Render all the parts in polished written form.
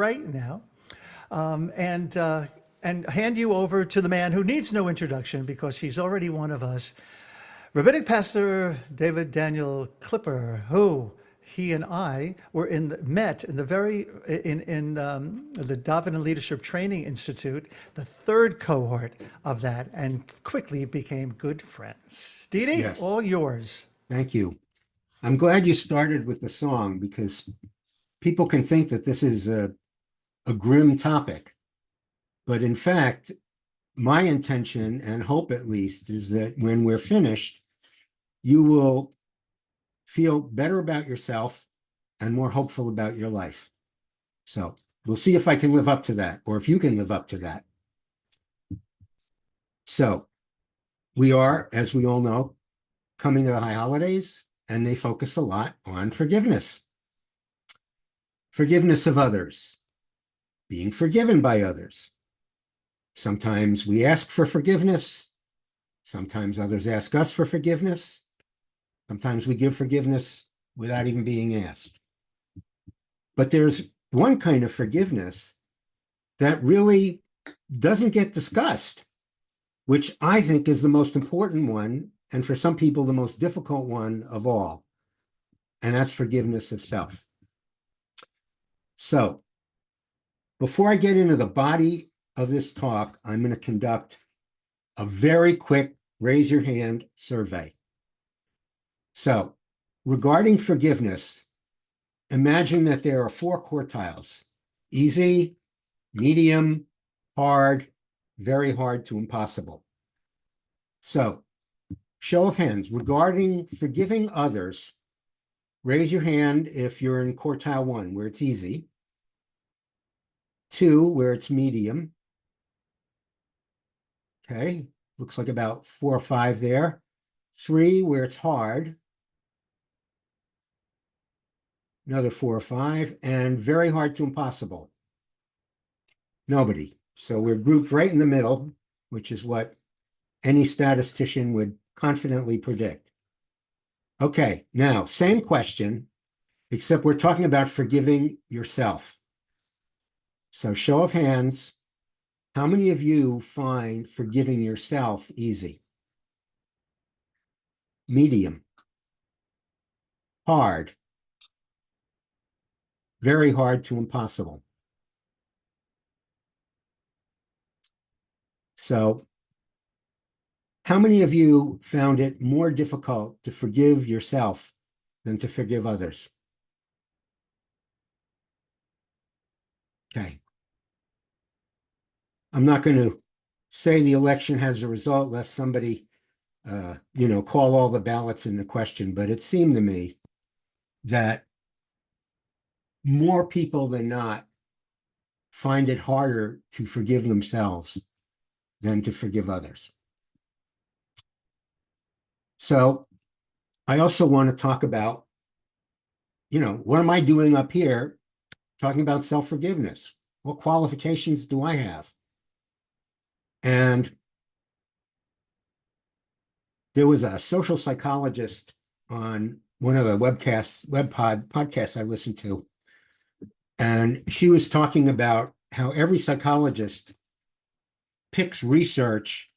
right now, um, and uh, and hand you over to the man who needs no introduction because he's already one of us, Rabbinic pastor David Daniel Klipper, who he and I were met in the the Davin and Leadership Training Institute, the third cohort of that, and quickly became good friends. Didi, Yes, all yours. thank you. I'm glad you started with the song because people can think that this is a grim topic. But in fact, my intention and hope at least is that when we're finished, you will feel better about yourself and more hopeful about your life. So we'll see if I can live up to that or if you can live up to that. So we are, as we all know, coming to the high holidays, and they focus a lot on forgiveness. Forgiveness of others, being forgiven by others. Sometimes we ask for forgiveness. Sometimes others ask us for forgiveness. Sometimes we give forgiveness without even being asked. But there's one kind of forgiveness that really doesn't get discussed, which I think is the most important one, and for some people, the most difficult one of all. And that's forgiveness of self. So before I get into the body of this talk, I'm going to conduct a very quick raise your hand survey. So regarding forgiveness, imagine that there are four quartiles: easy, medium, hard, very hard to impossible. So show of hands, regarding forgiving others, raise your hand if you're in quartile 1, where it's easy, 2, where it's medium. Okay, looks like about 4 or 5 there. 3, where it's hard. Another 4 or 5, and very hard to impossible. Nobody. So we're grouped right in the middle, which is what any statistician would confidently predict. Okay, now, same question, except we're talking about forgiving yourself. So show of hands, how many of you find forgiving yourself easy? Medium, hard, very hard to impossible. So how many of you found it more difficult to forgive yourself than to forgive others? Okay. I'm not going to say the election has a result lest somebody, call all the ballots into question, but it seemed to me that more people than not find it harder to forgive themselves than to forgive others. So I also want to talk about, what am I doing up here talking about self-forgiveness? What qualifications do I have? And there was a social psychologist on one of the podcasts I listened to, and she was talking about how every psychologist picks research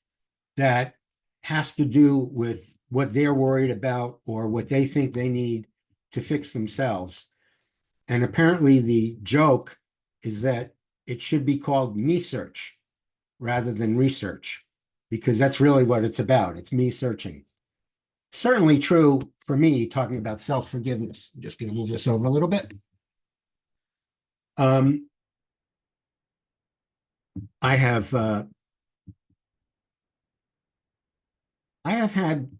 that has to do with what they're worried about or what they think they need to fix themselves. And apparently the joke is that it should be called me search rather than research, because that's really what it's about. It's me searching. Certainly true for me, talking about self-forgiveness. I'm just going to move this over a little bit. I have had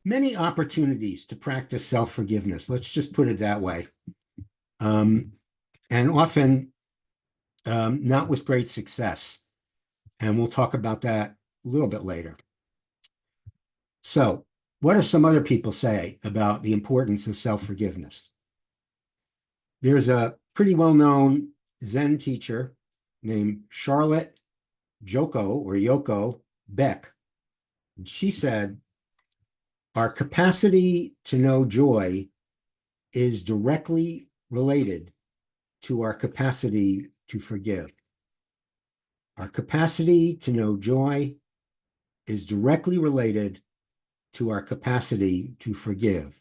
many opportunities to practice self-forgiveness. Let's just put it that way. And often not with great success. And we'll talk about that a little bit later. So what do some other people say about the importance of self-forgiveness? There's a pretty well-known Zen teacher named Charlotte Yoko Beck. She said, our capacity to know joy is directly related to our capacity to forgive. Our capacity to know joy is directly related to our capacity to forgive.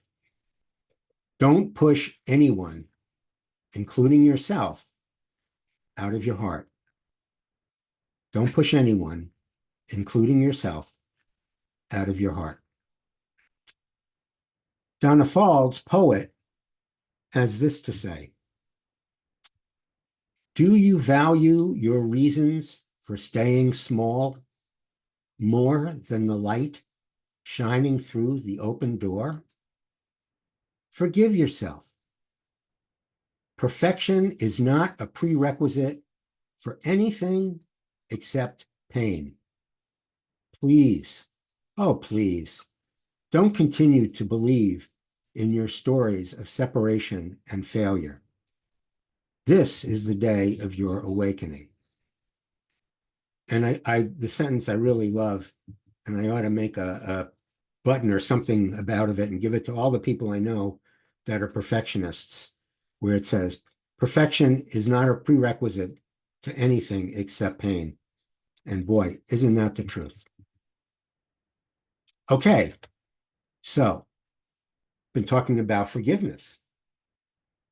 Don't push anyone, including yourself, out of your heart. Don't push anyone, including yourself, out of your heart. Donna Faulds, poet, has this to say: do you value your reasons for staying small more than the light shining through the open door? Forgive yourself. Perfection is not a prerequisite for anything except pain. Please, oh please, don't continue to believe in your stories of separation and failure. This is the day of your awakening. And the sentence I really love, and I ought to make a button or something about it and give it to all the people I know that are perfectionists, where it says, perfection is not a prerequisite to anything except pain. And boy, isn't that the truth? Okay, so been talking about forgiveness.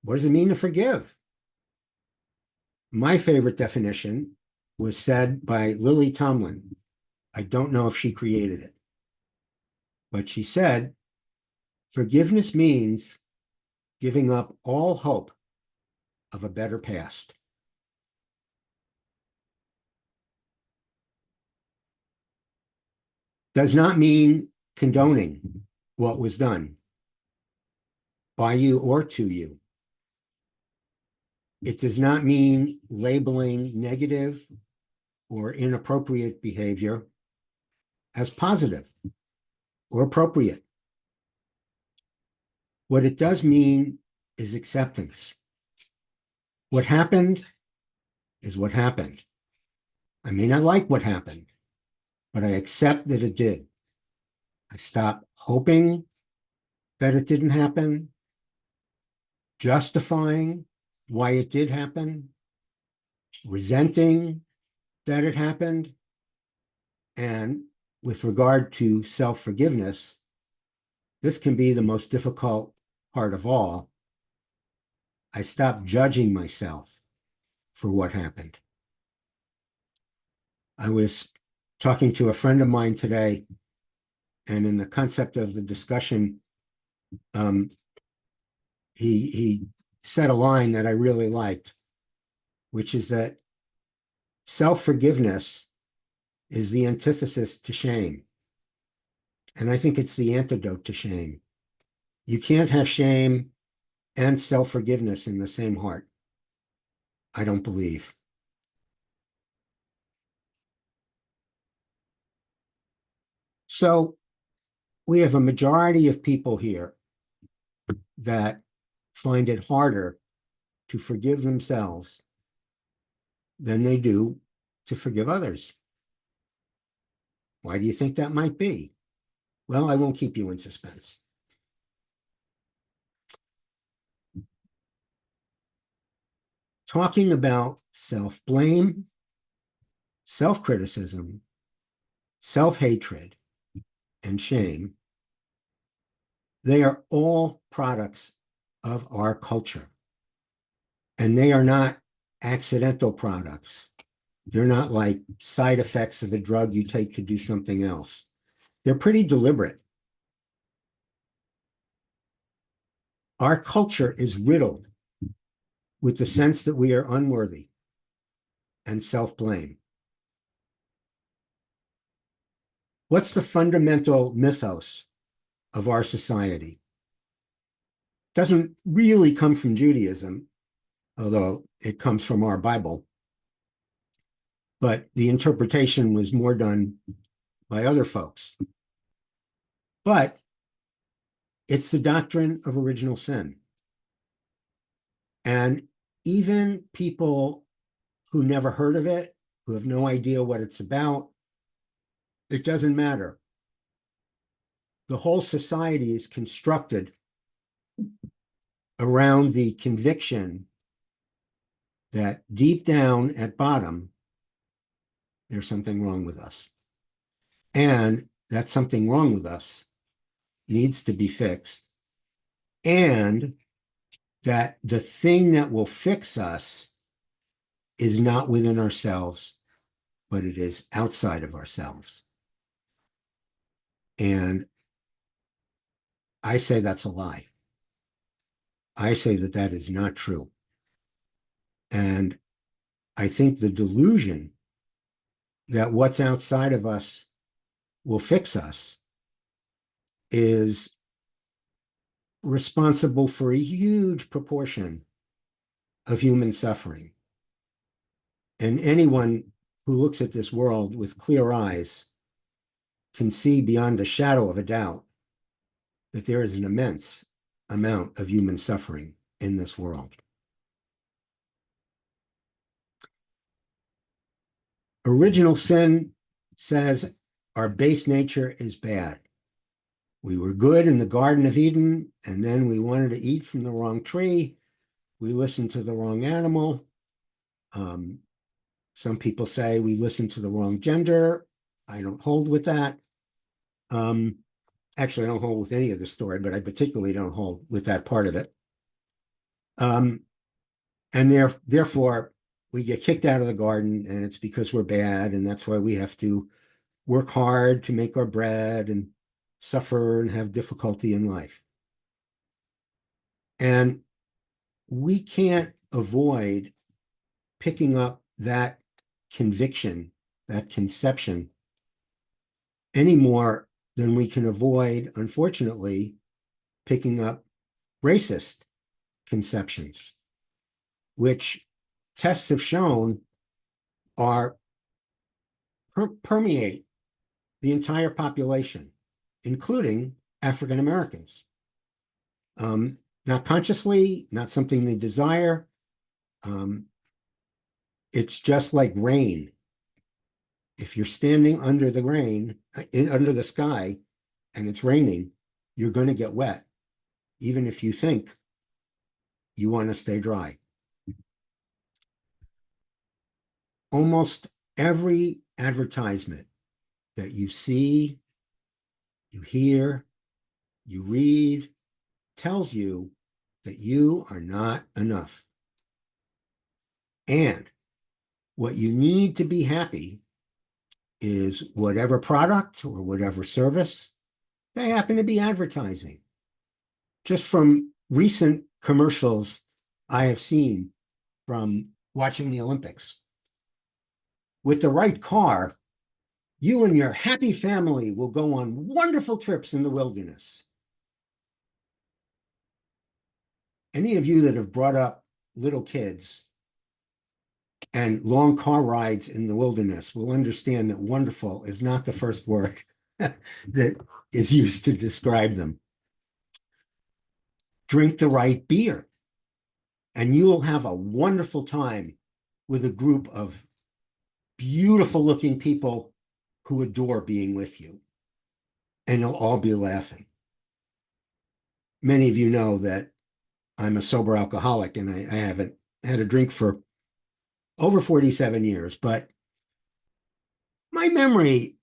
What does it mean to forgive? My favorite definition was said by Lily Tomlin. I don't know if she created it, but she said, forgiveness means giving up all hope of a better past. Does not mean condoning what was done by you or to you. It does not mean labeling negative or inappropriate behavior as positive or appropriate. What it does mean is acceptance. What happened is what happened. I may not like what happened, but I accept that it did. I stop hoping that it didn't happen, justifying why it did happen, resenting that it happened. And with regard to self-forgiveness, this can be the most difficult part of all. I stop judging myself for what happened. I was talking to a friend of mine today, and in the concept of the discussion, he said a line that I really liked, which is that self-forgiveness is the antithesis to shame. And I think it's the antidote to shame. You can't have shame and self-forgiveness in the same heart. I don't believe. So we have a majority of people here that find it harder to forgive themselves than they do to forgive others. Why do you think that might be? Well, I won't keep you in suspense. Talking about self-blame, self-criticism, self-hatred, and shame, they are all products of our culture. And they are not accidental products. They're not like side effects of a drug you take to do something else. They're pretty deliberate. Our culture is riddled with the sense that we are unworthy and self-blame. What's the fundamental mythos of our society? Doesn't really come from Judaism, although it comes from our Bible. But the interpretation was more done by other folks. But it's the doctrine of original sin. And even people who never heard of it, who have no idea what it's about, it doesn't matter. The whole society is constructed around the conviction that deep down at bottom, there's something wrong with us. And that something wrong with us needs to be fixed. And that the thing that will fix us is not within ourselves, but it is outside of ourselves. And I say that's a lie. I say that that is not true. And I think the delusion that what's outside of us will fix us is responsible for a huge proportion of human suffering. And anyone who looks at this world with clear eyes can see beyond a shadow of a doubt that there is an immense amount of human suffering in this world. Original sin says our base nature is bad. We were good in the Garden of Eden, and then we wanted to eat from the wrong tree. We listened to the wrong animal. Some people say we listened to the wrong gender. I don't hold with that. Actually, I don't hold with any of the story, but I particularly don't hold with that part of it. And therefore, we get kicked out of the garden, and it's because we're bad, and that's why we have to work hard to make our bread and suffer and have difficulty in life. And we can't avoid picking up that conviction, that conception, any more than we can avoid, unfortunately, picking up racist conceptions, which tests have shown are permeate the entire population, including African Americans. Not consciously, not something they desire. It's just like rain. If you're standing under the rain, under the sky, and it's raining, you're going to get wet, even if you think you want to stay dry. Almost every advertisement that you see, you hear, you read, tells you that you are not enough. And what you need to be happy is whatever product or whatever service they happen to be advertising. Just from recent commercials I have seen from watching the Olympics. With the right car, you and your happy family will go on wonderful trips in the wilderness. Any of you that have brought up little kids and long car rides in the wilderness will understand that wonderful is not the first word that is used to describe them. Drink the right beer, and you will have a wonderful time with a group of beautiful looking people who adore being with you, and you'll all be laughing. Many of you know that I'm a sober alcoholic, and I haven't had a drink for over 47 years, but my memory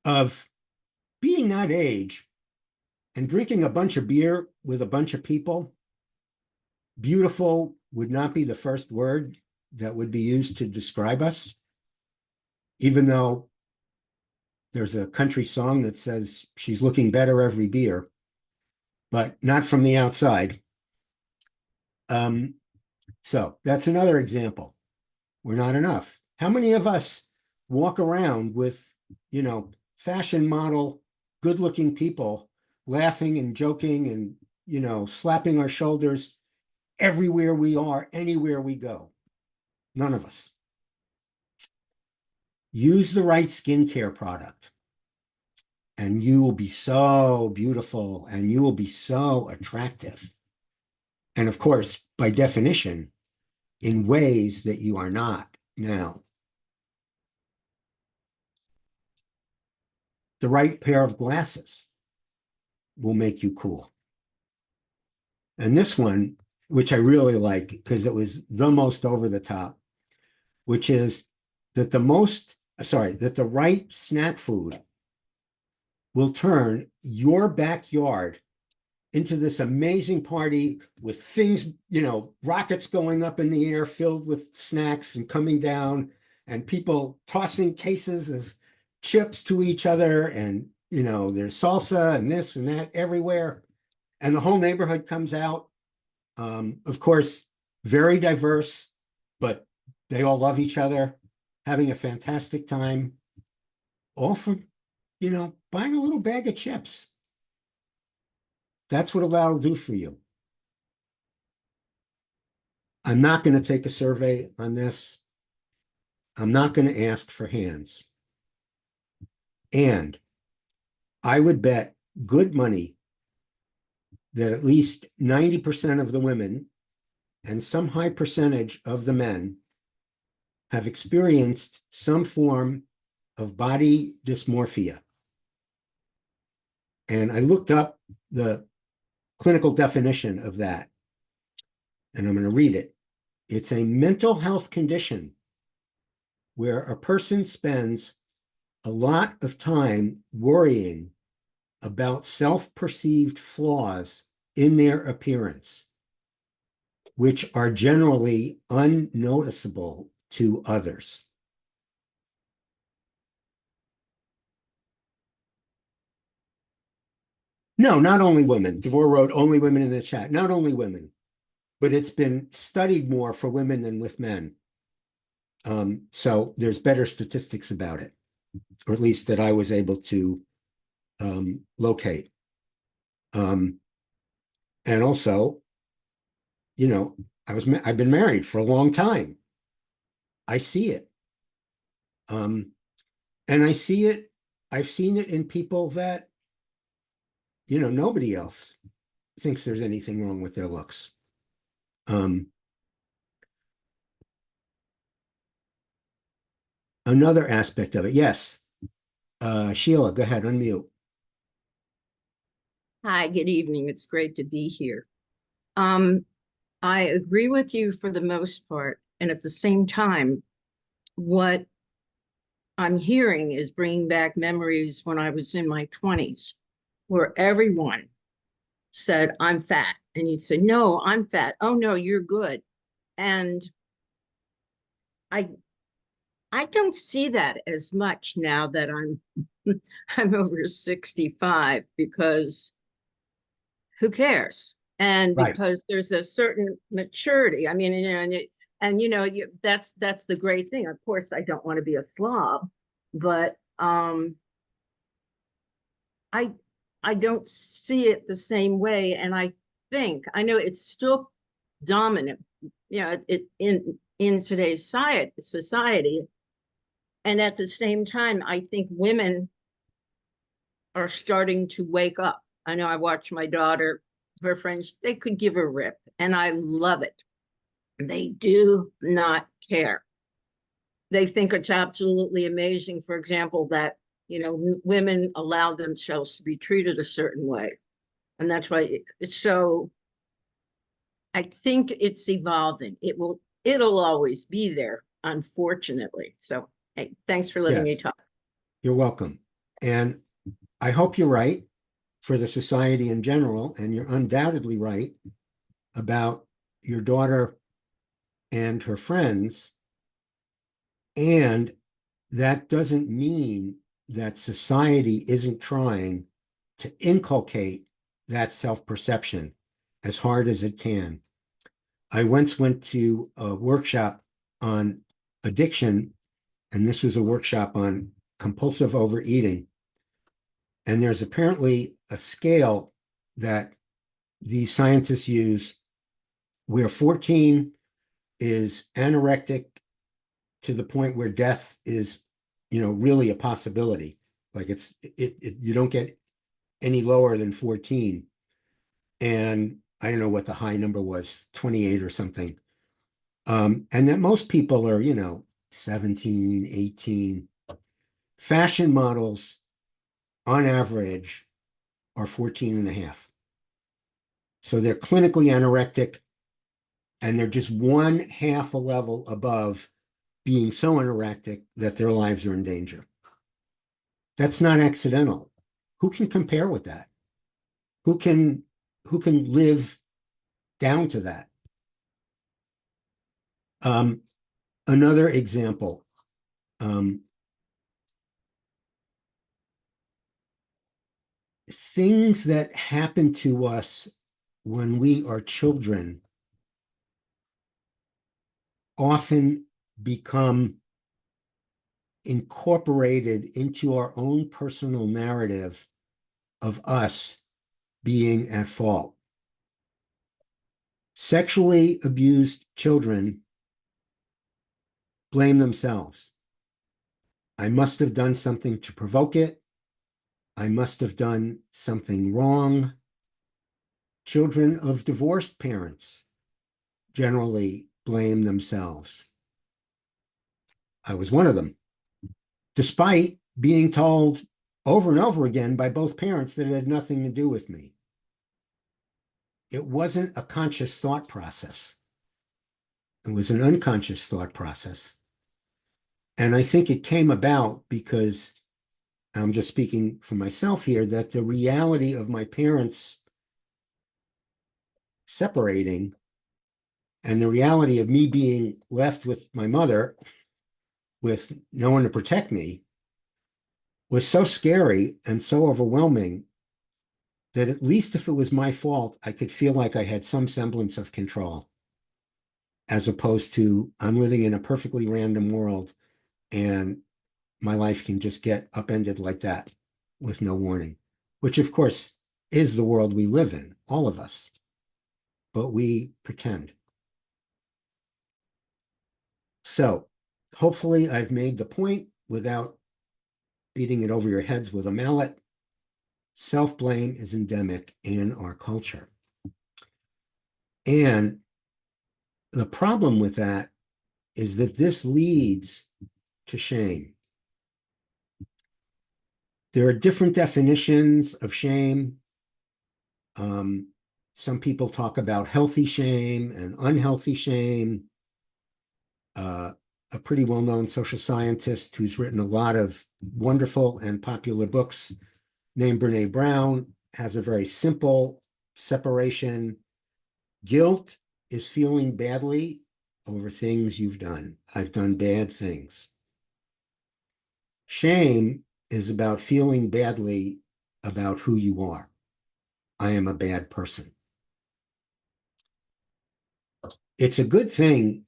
of being that age and drinking a bunch of beer with a bunch of people, beautiful would not be the first word that would be used to describe us, even though there's a country song that says she's looking better every beer, but not from the outside. So that's another example. We're not enough. How many of us walk around with, fashion model, good-looking people laughing and joking and, slapping our shoulders everywhere we are, anywhere we go? None of us. Use the right skincare product, and you will be so beautiful and you will be so attractive. And of course, by definition, in ways that you are not now. The right pair of glasses will make you cool. And this one which I really like because it was the most over the top, which is that that the right snack food will turn your backyard into this amazing party with things, rockets going up in the air filled with snacks and coming down, and people tossing cases of chips to each other. And, there's salsa and this and that everywhere. And the whole neighborhood comes out. Of course, very diverse, but they all love each other, having a fantastic time, all from, buying a little bag of chips. That's what that'll do for you. I'm not going to take a survey on this. I'm not going to ask for hands. And I would bet good money that at least 90% of the women and some high percentage of the men have experienced some form of body dysmorphia. And I looked up the clinical definition of that, and I'm going to read it. It's a mental health condition where a person spends a lot of time worrying about self-perceived flaws in their appearance, which are generally unnoticeable to others. No, not only women. Devore wrote only women in the chat. Not only women, but it's been studied more for women than with men. So there's better statistics about it, or at least that I was able to locate. And also, I've been married for a long time. I see it. And I've seen it in people that, nobody else thinks there's anything wrong with their looks. Another aspect of it. Yes. Sheila, go ahead, unmute. Hi, good evening. It's great to be here. I agree with you for the most part. And at the same time, what I'm hearing is bringing back memories when I was in my 20s, where everyone said, I'm fat. And you'd say, no, I'm fat. Oh, no, you're good. And I don't see that as much now that I'm over 65, because who cares? And Right. because there's a certain maturity. I mean, that's the great thing. Of course, I don't want to be a slob, but I don't see it the same way. And I know it's still dominant, in today's society. And at the same time, I think women are starting to wake up. I know I watch my daughter, her friends, they could give a rip, and I love it. They do not care. They think it's absolutely amazing, for example, that, women allow themselves to be treated a certain way. And that's why it's so, I think it's evolving. It'll always be there, unfortunately. So, hey, thanks for letting me Yes. talk. You're welcome. And I hope you're right for the society in general, and you're undoubtedly right about your daughter and her friends. And that doesn't mean that society isn't trying to inculcate that self-perception as hard as it can. I once went to a workshop on addiction, and this was a workshop on compulsive overeating. And there's apparently a scale that these scientists use where 14 is anorectic to the point where death is, really a possibility. Like you don't get any lower than 14. And I don't know what the high number was, 28 or something. And that most people are, 17, 18. Fashion models on average are 14 and a half. So they're clinically anorectic, and they're just one half a level above being so anorectic that their lives are in danger. That's not accidental. Who can compare with that? Who can live down to that? Another example, things that happen to us when we are children often become incorporated into our own personal narrative of us being at fault. Sexually abused children blame themselves. I must have done something to provoke it. I must have done something wrong. Children of divorced parents generally blame themselves. I was one of them, despite being told over and over again by both parents that it had nothing to do with me. It wasn't a conscious thought process. It was an unconscious thought process. And I think it came about because, I'm just speaking for myself here, that the reality of my parents separating and the reality of me being left with my mother with no one to protect me was so scary and so overwhelming that at least if it was my fault, I could feel like I had some semblance of control, as opposed to I'm living in a perfectly random world and my life can just get upended like that with no warning, which of course is the world we live in, all of us, but we pretend. So hopefully I've made the point without beating it over your heads with a mallet. Self-blame is endemic in our culture. And the problem with that is that this leads to shame. There are different definitions of shame. Some people talk about healthy shame and unhealthy shame. A pretty well-known social scientist who's written a lot of wonderful and popular books named Brene Brown has a very simple separation. Guilt is feeling badly over things you've done. I've done bad things. Shame is about feeling badly about who you are. I am a bad person. It's a good thing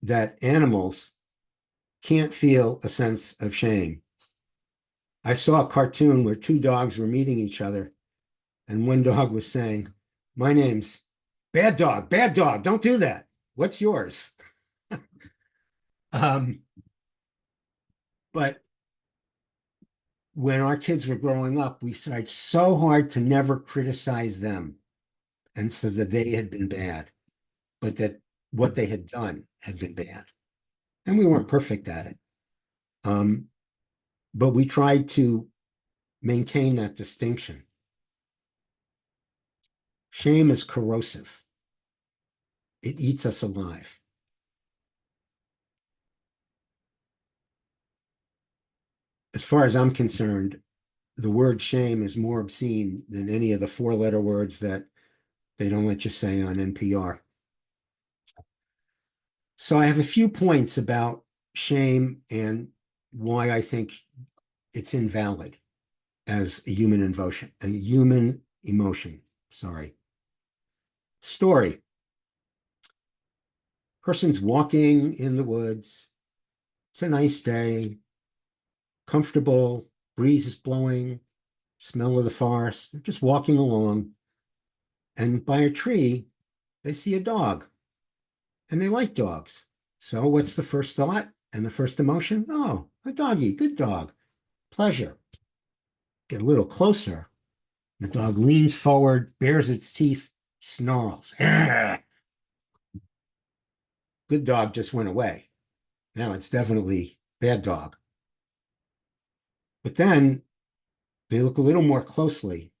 that animals can't feel a sense of shame. I saw a cartoon where two dogs were meeting each other, and one dog was saying, "My name's Bad Dog, don't do that. What's yours?" But when our kids were growing up, we tried so hard to never criticize them and so that they had been bad, but that what they had done had been bad. And we weren't perfect at it. But we tried to maintain that distinction. Shame is corrosive. It eats us alive. As far as I'm concerned, the word shame is more obscene than any of the four-letter words that they don't let you say on NPR. So I have a few points about shame and why I think it's invalid as a human emotion. Sorry. Story. Person's walking in the woods. It's a nice day. Comfortable. Breeze is blowing. Smell of the forest. They're just walking along. And by a tree, they see a dog. And they like dogs. So what's the first thought and the first emotion? Oh, a doggy, good dog. Pleasure. Get a little closer. The dog leans forward, bares its teeth, snarls. Good dog just went away. Now it's definitely bad dog. But then they look a little more closely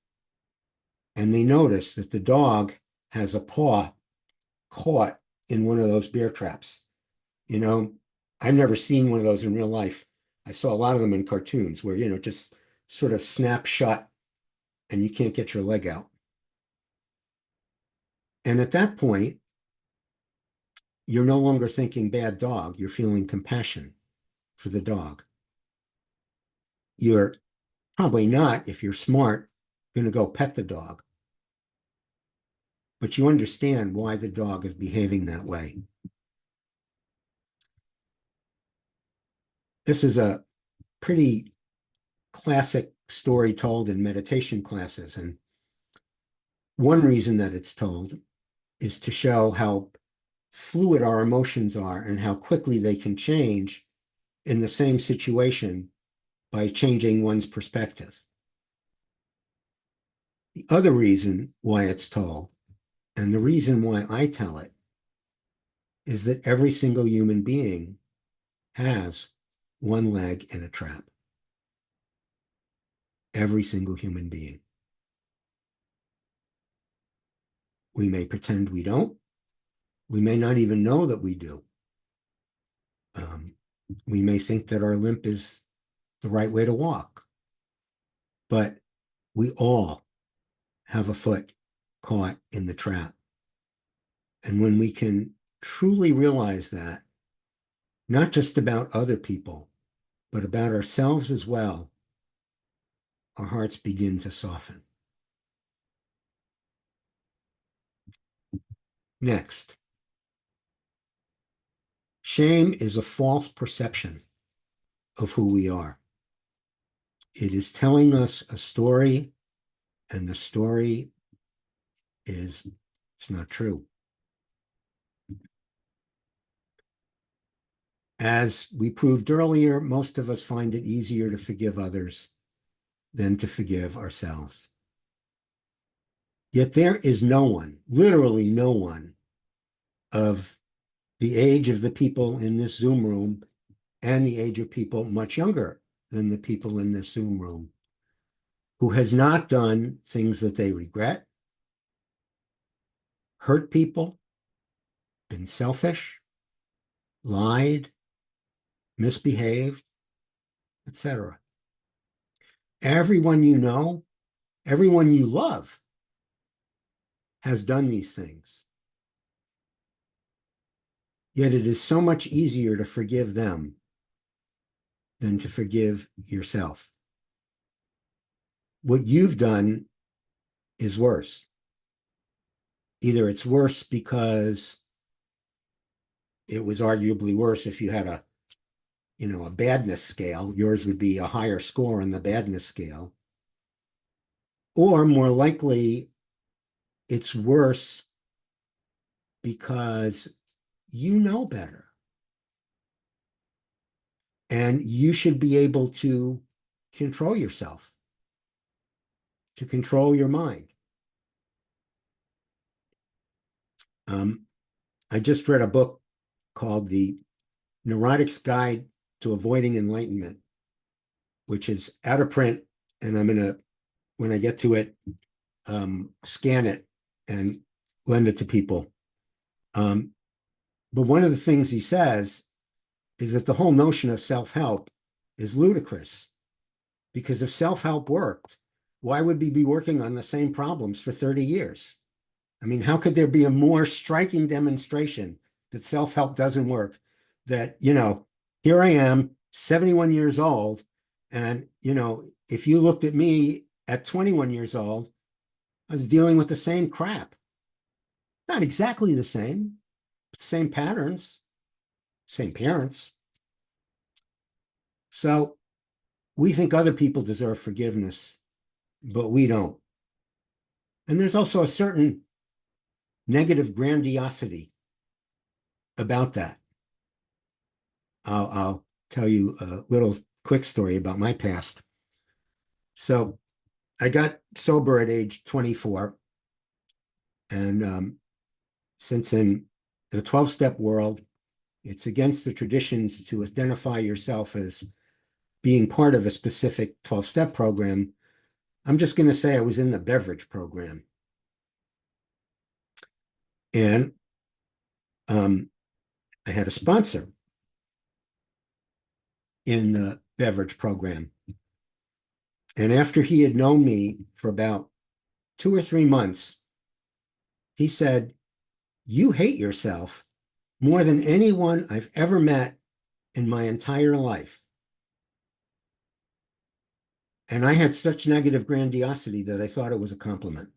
and they notice that the dog has a paw caught in one of those bear traps. You know, I've never seen one of those in real life. I saw a lot of them in cartoons where, just sort of snap shut and you can't get your leg out. And at that point, you're no longer thinking bad dog. You're feeling compassion for the dog. You're probably not, if you're smart, going to go pet the dog. But you understand why the dog is behaving that way. This is a pretty classic story told in meditation classes. And one reason that it's told is to show how fluid our emotions are and how quickly they can change in the same situation by changing one's perspective. The other reason why it's told, and the reason why I tell it, is that every single human being has one leg in a trap. Every single human being. We may pretend we don't. We may not even know that we do. We may think that our limp is the right way to walk. But we all have a foot caught in the trap. And when we can truly realize that, not just about other people, but about ourselves as well, our hearts begin to soften. Next, shame is a false perception of who we are. It is telling us a story, and the story it's not true. As we proved earlier, most of us find it easier to forgive others than to forgive ourselves. Yet there is no one, literally no one, of the age of the people in this Zoom room and the age of people much younger than the people in this Zoom room who has not done things that they regret, hurt people, been selfish, lied, misbehaved, etc. Everyone you know, everyone you love has done these things. Yet it is so much easier to forgive them than to forgive yourself. What you've done is worse. Either it's worse because it was arguably worse if you had a badness scale. Yours would be a higher score on the badness scale. Or more likely, it's worse because you know better. And you should be able to control yourself, to control your mind. I just read a book called The Neurotic's Guide to Avoiding Enlightenment, which is out of print, and I'm going to, when I get to it, scan it and lend it to people. But one of the things he says is that the whole notion of self-help is ludicrous, because if self-help worked, why would we be working on the same problems for 30 years? I mean, how could there be a more striking demonstration that self-help doesn't work? That, here I am, 71 years old, and, if you looked at me at 21 years old, I was dealing with the same crap. Not exactly the same, but same patterns, same parents. So we think other people deserve forgiveness, but we don't. And there's also a certain negative grandiosity about that. I'll tell you a little quick story about my past. So I got sober at age 24. And since in the 12-step world, it's against the traditions to identify yourself as being part of a specific 12-step program, I'm just going to say I was in the beverage program. And I had a sponsor in the beverage program. And after he had known me for about 2 or 3 months, he said, "You hate yourself more than anyone I've ever met in my entire life." And I had such negative grandiosity that I thought it was a compliment.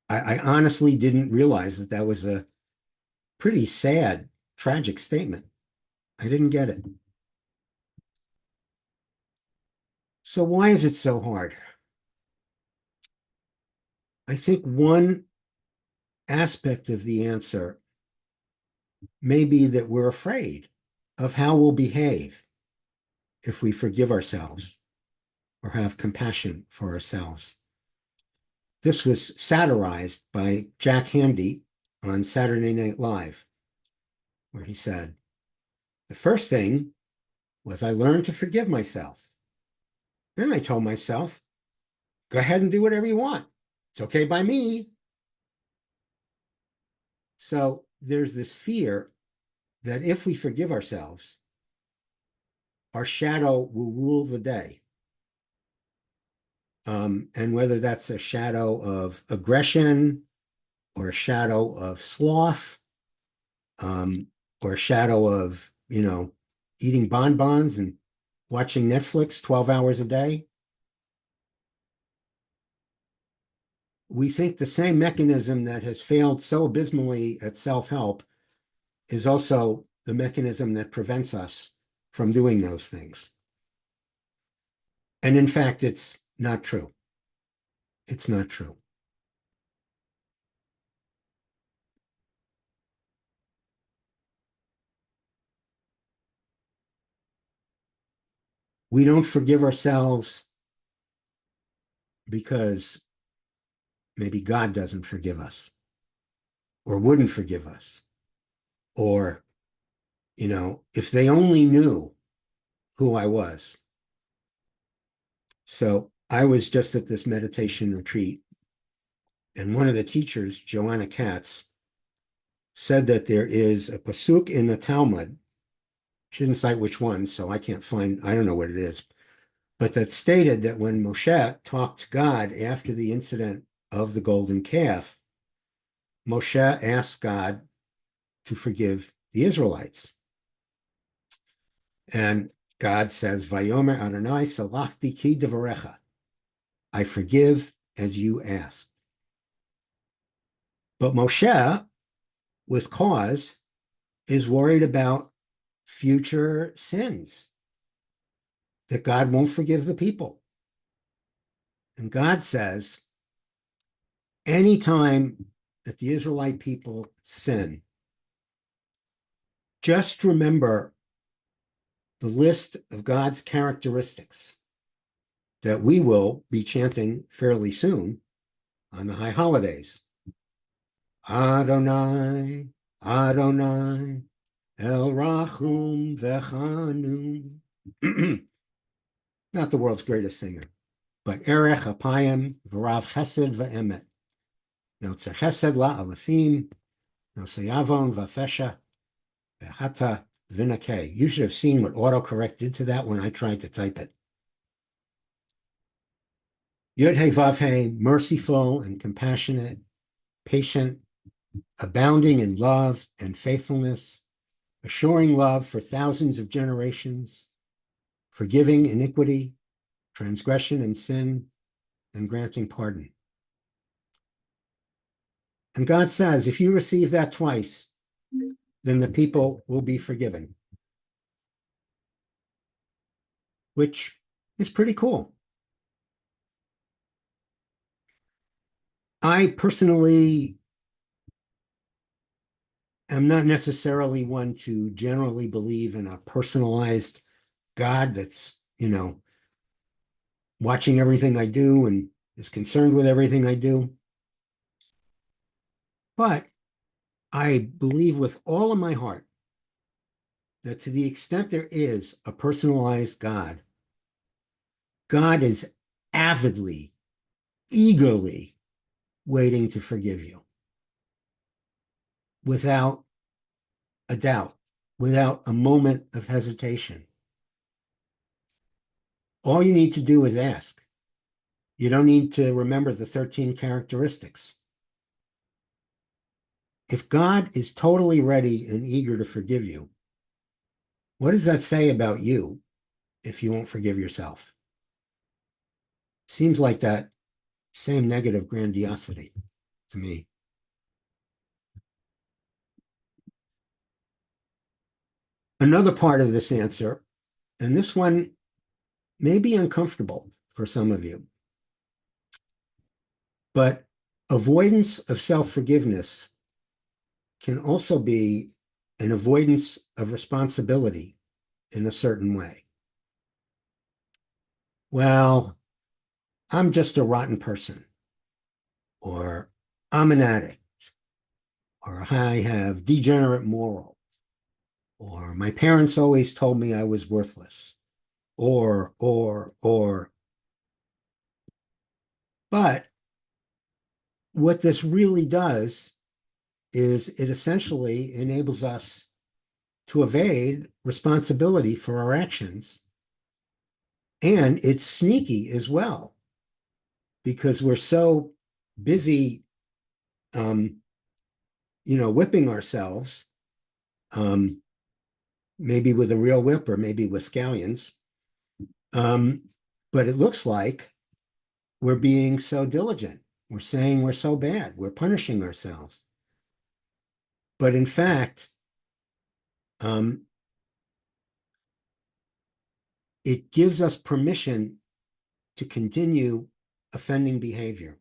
I honestly didn't realize that that was a pretty sad, tragic statement. I didn't get it. So why is it so hard? I think one aspect of the answer may be that we're afraid of how we'll behave if we forgive ourselves or have compassion for ourselves. This was satirized by Jack Handy on Saturday Night Live, where he said, "The first thing was I learned to forgive myself. Then I told myself, go ahead and do whatever you want. It's okay by me." So there's this fear that if we forgive ourselves, our shadow will rule the day. And whether that's a shadow of aggression or a shadow of sloth, or a shadow of, eating bonbons and watching Netflix 12 hours a day, we think the same mechanism that has failed so abysmally at self-help is also the mechanism that prevents us from doing those things. And in fact, it's not true. It's not true. We don't forgive ourselves because maybe God doesn't forgive us or wouldn't forgive us. Or, if they only knew who I was. So I was just at this meditation retreat, and one of the teachers, Joanna Katz, said that there is a pasuk in the Talmud. She didn't cite which one, so I don't know what it is, but that stated that when Moshe talked to God after the incident of the golden calf, Moshe asked God to forgive the Israelites. And God says, Vayomer Adonai salachti ki devarecha. I forgive as you asked. But Moshe, with cause, is worried about future sins, that God won't forgive the people. And God says, anytime that the Israelite people sin, just remember the list of God's characteristics that we will be chanting fairly soon on the high holidays. Adonai, Adonai, El Rachum Vechanun. Not the world's greatest singer, but Erech Apayim V'Rav Chesed V'Emet. Notzer Chesed LaAlefim, Nosei Avon V'Fesha V'Hata V'Nakei. You should have seen what autocorrect did to that when I tried to type it. Yod He Vav He, merciful and compassionate, patient, abounding in love and faithfulness, assuring love for thousands of generations, forgiving iniquity, transgression, and sin, and granting pardon. And God says, if you receive that twice, then the people will be forgiven, which is pretty cool. I personally am not necessarily one to generally believe in a personalized God that's, watching everything I do and is concerned with everything I do. But I believe with all of my heart that to the extent there is a personalized God, God is avidly, eagerly waiting to forgive you without a doubt, without a moment of hesitation. All you need to do is ask. You don't need to remember the 13 characteristics. If God is totally ready and eager to forgive you, what does that say about you if you won't forgive yourself? Seems like that same negative grandiosity to me. Another part of this answer, and this one may be uncomfortable for some of you, but avoidance of self-forgiveness can also be an avoidance of responsibility in a certain way. Well, I'm just a rotten person, or I'm an addict, or I have degenerate morals, or my parents always told me I was worthless, or. But what this really does is it essentially enables us to evade responsibility for our actions. And it's sneaky as well, because we're so busy, whipping ourselves, maybe with a real whip or maybe with scallions. But it looks like we're being so diligent. We're saying we're so bad. We're punishing ourselves. But in fact, it gives us permission to continue offending behavior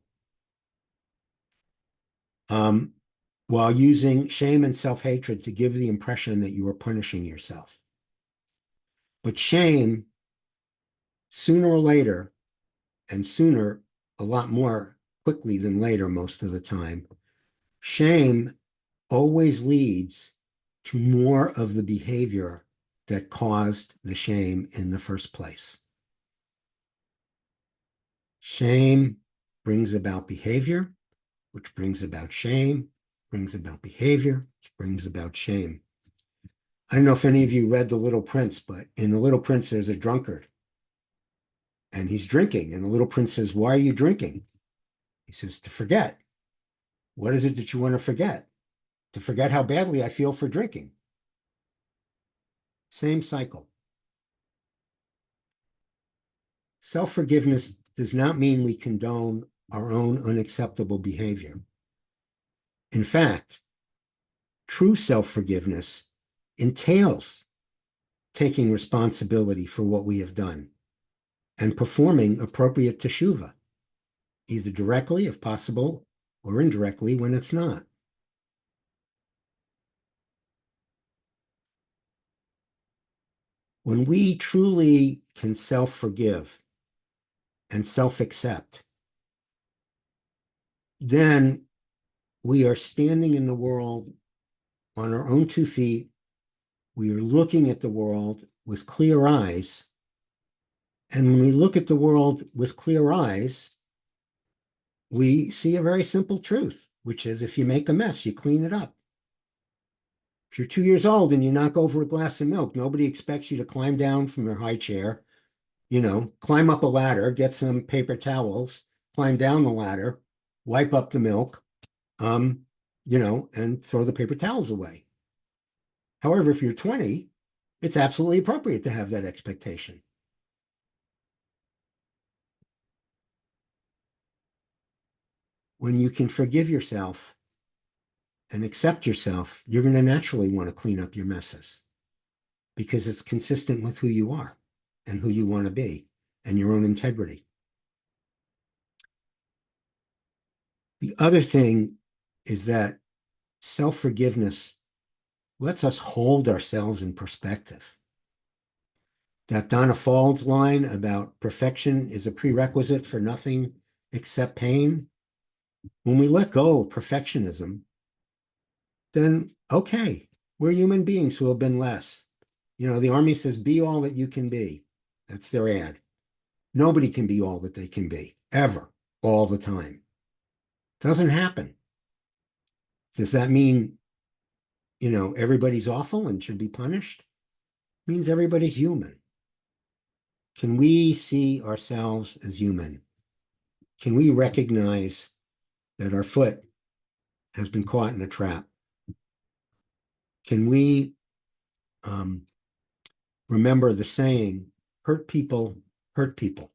while using shame and self-hatred to give the impression that you are punishing yourself. But shame, sooner or later, and sooner a lot more quickly than later most of the time, shame always leads to more of the behavior that caused the shame in the first place. Shame brings about behavior, which brings about shame, brings about behavior, which brings about shame. I don't know if any of you read The Little Prince, but in The Little Prince, there's a drunkard. And he's drinking. And the little prince says, "Why are you drinking?" He says, "To forget." "What is it that you want to forget?" "To forget how badly I feel for drinking." Same cycle. Self-forgiveness does not mean we condone our own unacceptable behavior. In fact, true self-forgiveness entails taking responsibility for what we have done and performing appropriate teshuvah, either directly, if possible, or indirectly when it's not. When we truly can self-forgive and self-accept, then we are standing in the world on our own 2 feet. We are looking at the world with clear eyes. And when we look at the world with clear eyes, we see a very simple truth, which is if you make a mess, you clean it up. If you're 2 years old and you knock over a glass of milk, nobody expects you to climb down from your high chair, climb up a ladder, get some paper towels, climb down the ladder, wipe up the milk, and throw the paper towels away. However, if you're 20, it's absolutely appropriate to have that expectation. When you can forgive yourself and accept yourself, you're going to naturally want to clean up your messes because it's consistent with who you are and who you want to be and your own integrity. The other thing is that self-forgiveness lets us hold ourselves in perspective. That Donna Fald's line about perfection is a prerequisite for nothing except pain. When we let go of perfectionism, then okay, we're human beings who have been less. The Army says, be all that you can be. That's their ad. Nobody can be all that they can be, ever, all the time. Doesn't happen. Does that mean, everybody's awful and should be punished? It means everybody's human. Can we see ourselves as human? Can we recognize that our foot has been caught in a trap? Can we remember the saying, hurt people hurt people?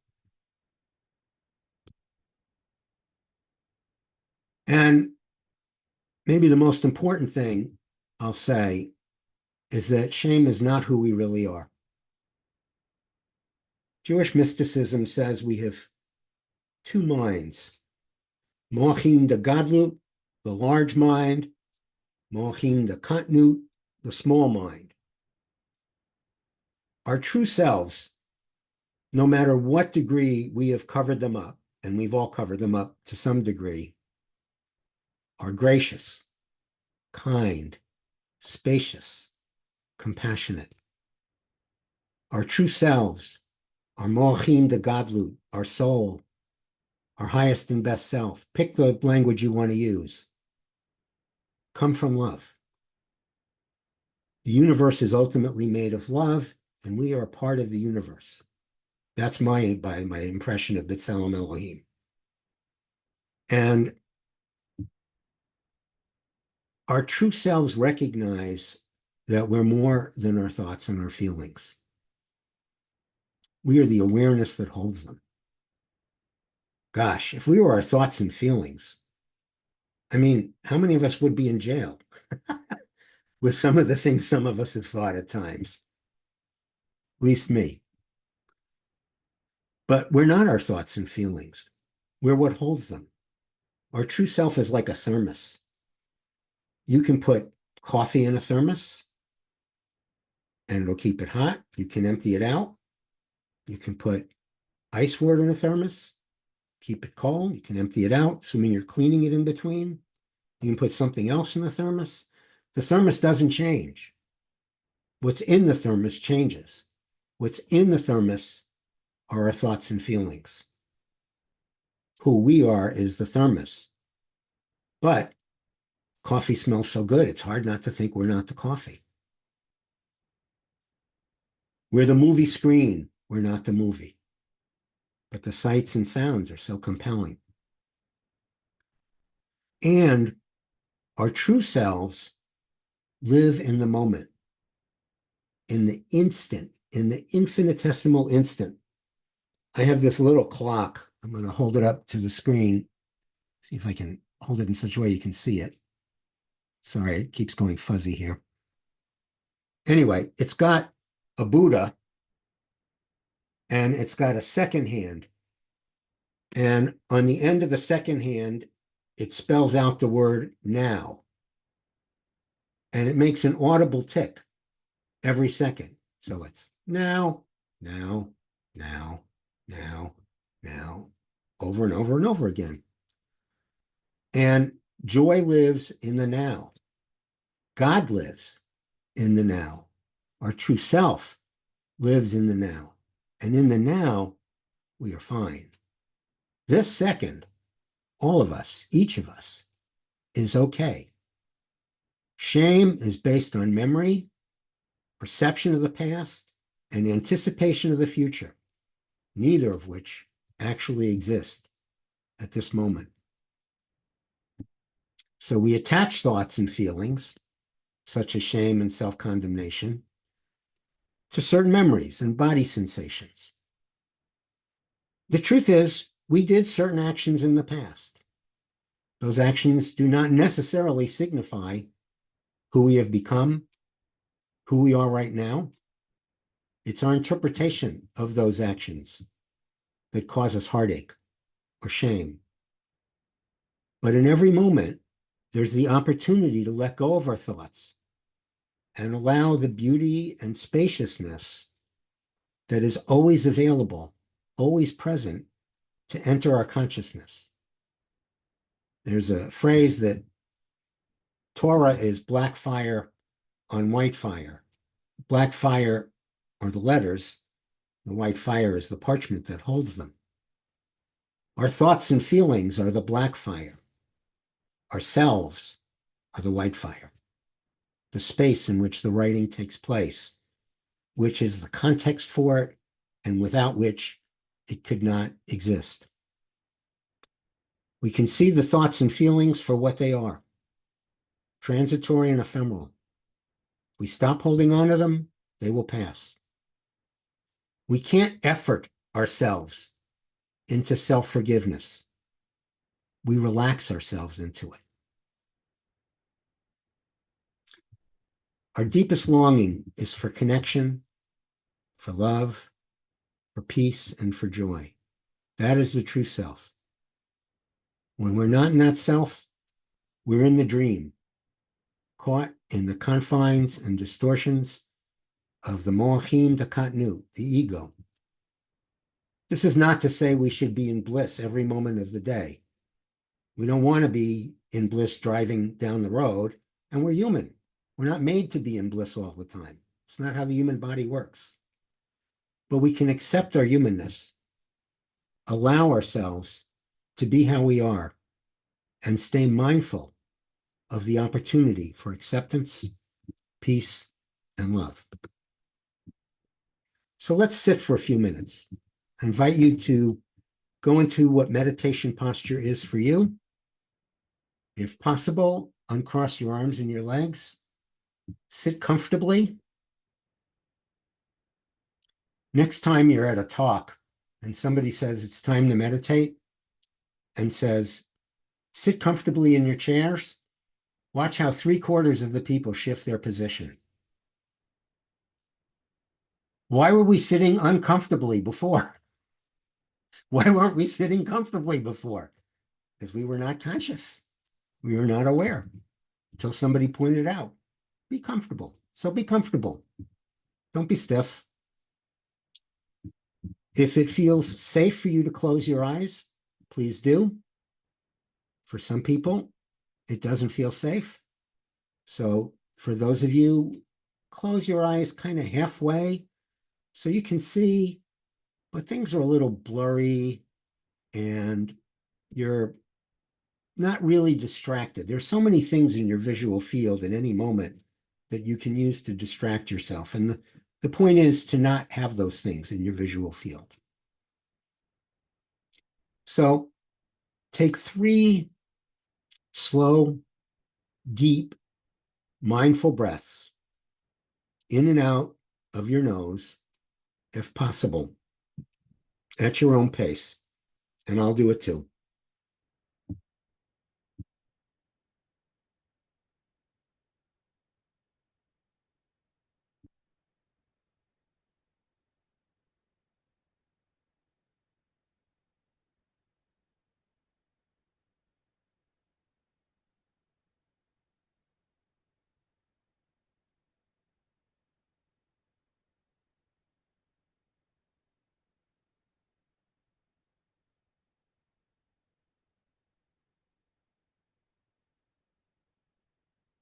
And maybe the most important thing I'll say is that shame is not who we really are. Jewish mysticism says we have two minds. Moachim the Gadlut, the large mind, Moachim the Katnut, the small mind. Our true selves, no matter what degree we have covered them up, and we've all covered them up to some degree, are gracious, kind, spacious, compassionate. Our true selves, our Moachim the Gadlut, our soul, our highest and best self, pick the language you want to use, come from love. The universe is ultimately made of love, and we are a part of the universe. That's my impression of B'Tselem Elohim. And our true selves recognize that we're more than our thoughts and our feelings. We are the awareness that holds them. Gosh, if we were our thoughts and feelings, I mean, how many of us would be in jail with some of the things some of us have thought at times? At least me. But we're not our thoughts and feelings. We're what holds them. Our true self is like a thermos. You can put coffee in a thermos and it'll keep it hot. You can empty it out. You can put ice water in a thermos, keep it cold. You can empty it out, assuming you're cleaning it in between. You can put something else in the thermos. The thermos doesn't change. What's in the thermos changes. What's in the thermos are our thoughts and feelings. Who we are is the thermos. But coffee smells so good, it's hard not to think we're not the coffee. We're the movie screen, we're not the movie. But the sights and sounds are so compelling. And our true selves live in the moment, in the instant, in the infinitesimal instant. I have this little clock. I'm going to hold it up to the screen. See if I can hold it in such a way you can see it. Sorry, it keeps going fuzzy here. Anyway, it's got a Buddha and it's got a second hand. And on the end of the second hand, it spells out the word now. And it makes an audible tick every second. So it's now, now, now, now, now, over and over and over again. And joy lives in the now. God lives in the now. Our true self lives in the now. And in the now, we are fine. This second, all of us, each of us, is okay. Shame is based on memory, perception of the past, and anticipation of the future, neither of which actually exist at this moment. So we attach thoughts and feelings, such as shame and self-condemnation, to certain memories and body sensations. The truth is, we did certain actions in the past. Those actions do not necessarily signify who we have become, who we are right now. It's our interpretation of those actions that cause us heartache or shame. But in every moment, there's the opportunity to let go of our thoughts and allow the beauty and spaciousness that is always available, always present, to enter our consciousness. There's a phrase that Torah is black fire on white fire. Black fire are the letters, the white fire is the parchment that holds them. Our thoughts and feelings are the black fire. ourselves are the white fire, the space in which the writing takes place, which is the context for it, and without which it could not exist. We can see the thoughts and feelings for what they are, transitory and ephemeral. If we stop holding on to them, they will pass. We can't effort ourselves into self-forgiveness. We relax ourselves into it. Our deepest longing is for connection, for love, for peace, and for joy. That is the true self. When we're not in that self, we're in the dream, caught in the confines and distortions of the moachim dakatnu, the ego. This is not to say we should be in bliss every moment of the day. We don't want to be in bliss driving down the road, and we're human. We're not made to be in bliss all the time. It's not how the human body works. But we can accept our humanness, allow ourselves to be how we are, and stay mindful of the opportunity for acceptance, peace, and love. So let's sit for a few minutes. I invite you to go into what meditation posture is for you. If possible, uncross your arms and your legs. Sit comfortably. Next time you're at a talk and somebody says it's time to meditate and says, sit comfortably in your chairs, watch how 3/4 of the people shift their position. Why were we sitting uncomfortably before? Why weren't we sitting comfortably before? Because we were not conscious. We were not aware until somebody pointed out, be comfortable. So be comfortable. Don't be stiff. If it feels safe for you to close your eyes, please do. For some people, it doesn't feel safe. So for those of you, close your eyes kind of halfway so you can see, but things are a little blurry and you're not really distracted. There's so many things in your visual field at any moment that you can use to distract yourself. And the point is to not have those things in your visual field. So take 3 slow, deep, mindful breaths in and out of your nose, if possible, at your own pace. And I'll do it too.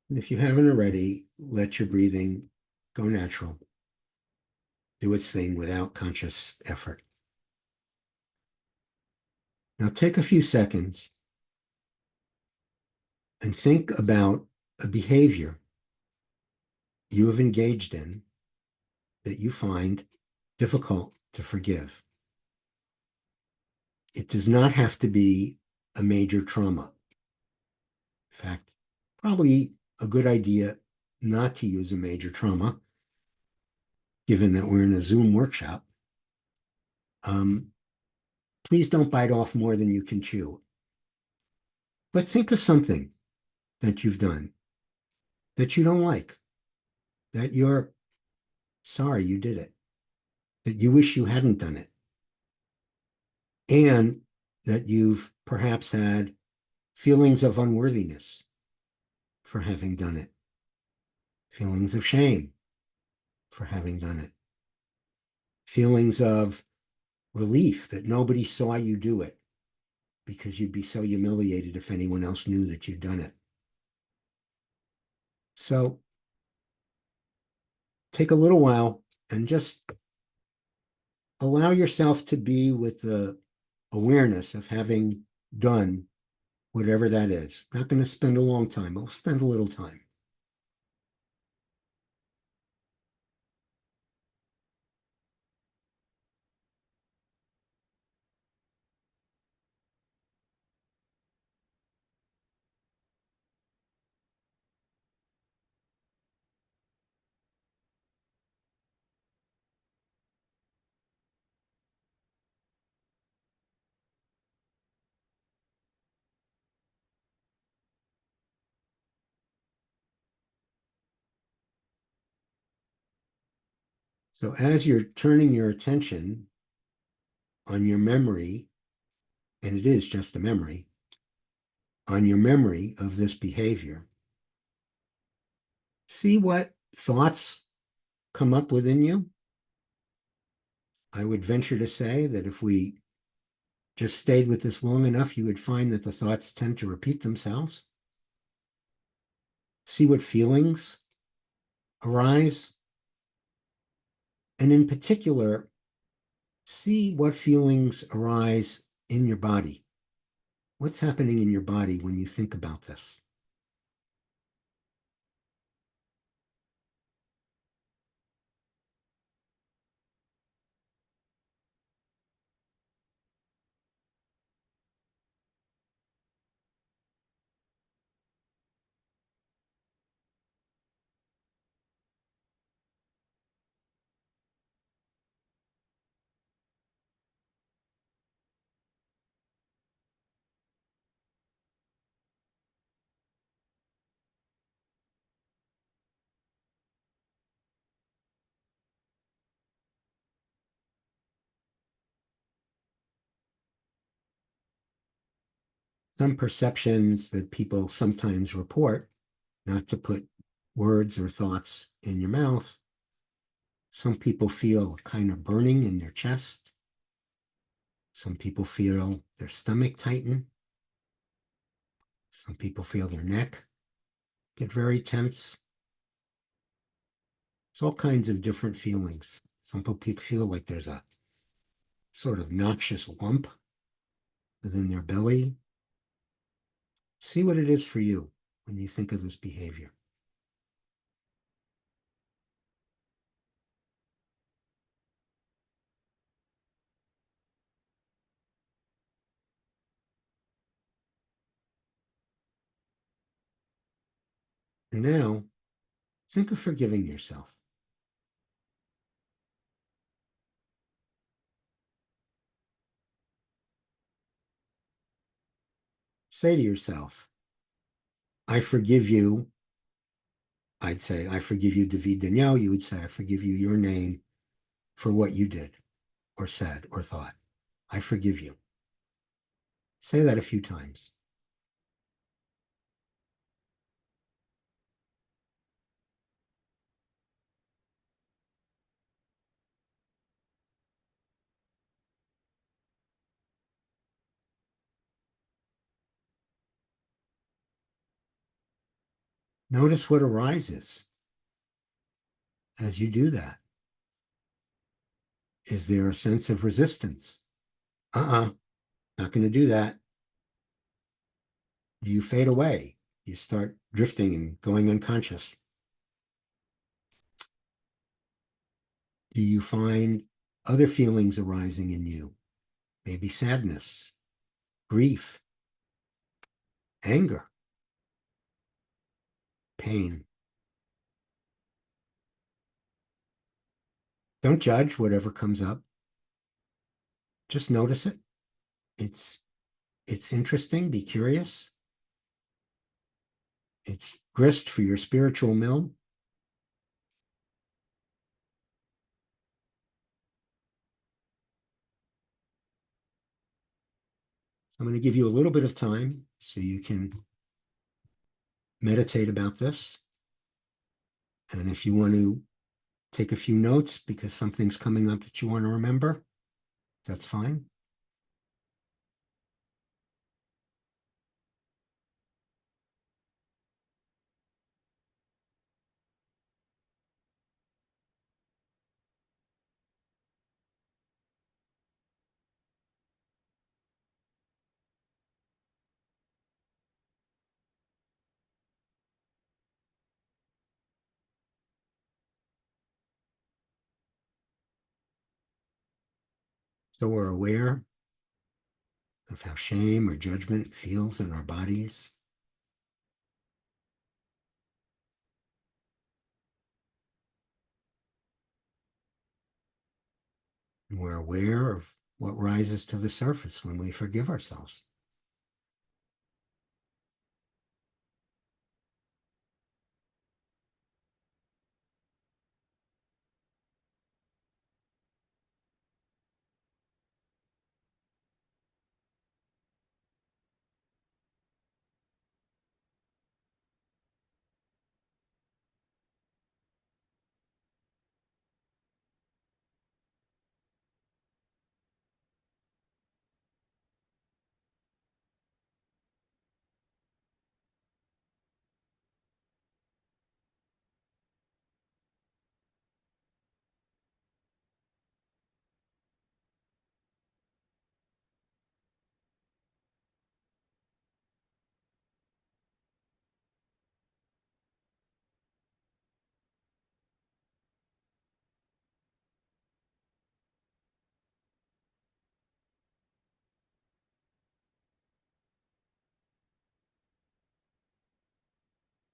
And if you haven't already, let your breathing go natural. Do its thing without conscious effort. Now take a few seconds and think about a behavior you have engaged in that you find difficult to forgive. It does not have to be a major trauma. In fact, probably a good idea not to use a major trauma, given that we're in a Zoom workshop. Please don't bite off more than you can chew. But think of something that you've done that you don't like, that you're sorry you did it, that you wish you hadn't done it, and that you've perhaps had feelings of unworthiness for having done it, feelings of shame for having done it, feelings of relief that nobody saw you do it because you'd be so humiliated if anyone else knew that you'd done it. So take a little while and just allow yourself to be with the awareness of having done whatever that is. Not going to spend a long time, but we'll spend a little time. So as you're turning your attention on your memory, and it is just a memory, on your memory of this behavior, see what thoughts come up within you. I would venture to say that if we just stayed with this long enough, you would find that the thoughts tend to repeat themselves. See what feelings arise. And in particular, see what feelings arise in your body. What's happening in your body when you think about this? Some perceptions that people sometimes report, not to put words or thoughts in your mouth. Some people feel kind of burning in their chest. Some people feel their stomach tighten. Some people feel their neck get very tense. It's all kinds of different feelings. Some people feel like there's a sort of noxious lump within their belly. See what it is for you when you think of this behavior. And now, think of forgiving yourself. Say to yourself, I forgive you. I'd say, I forgive you, David Danielle. You would say, I forgive you, your name, for what you did or said or thought. I forgive you. Say that a few times. Notice what arises as you do that. Is there a sense of resistance? Not going to do that. Do you fade away? You start drifting and going unconscious. Do you find other feelings arising in you? Maybe sadness, grief, anger, pain. Don't judge whatever comes up. Just notice it. It's interesting. Be curious. It's grist for your spiritual mill. I'm going to give you a little bit of time so you can meditate about this. And if you want to take a few notes because something's coming up that you want to remember, that's fine. So we're aware of how shame or judgment feels in our bodies. And we're aware of what rises to the surface when we forgive ourselves.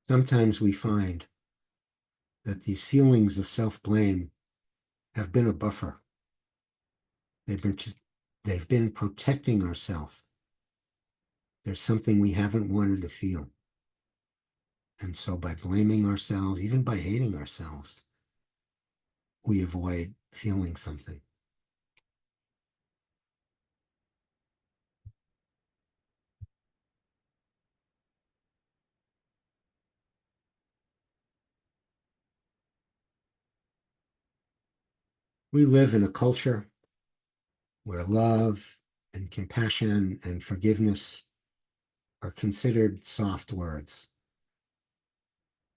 Sometimes we find that these feelings of self-blame have been a buffer. They've been protecting ourselves. There's something we haven't wanted to feel. And so by blaming ourselves, even by hating ourselves, we avoid feeling something. We live in a culture where love and compassion and forgiveness are considered soft words.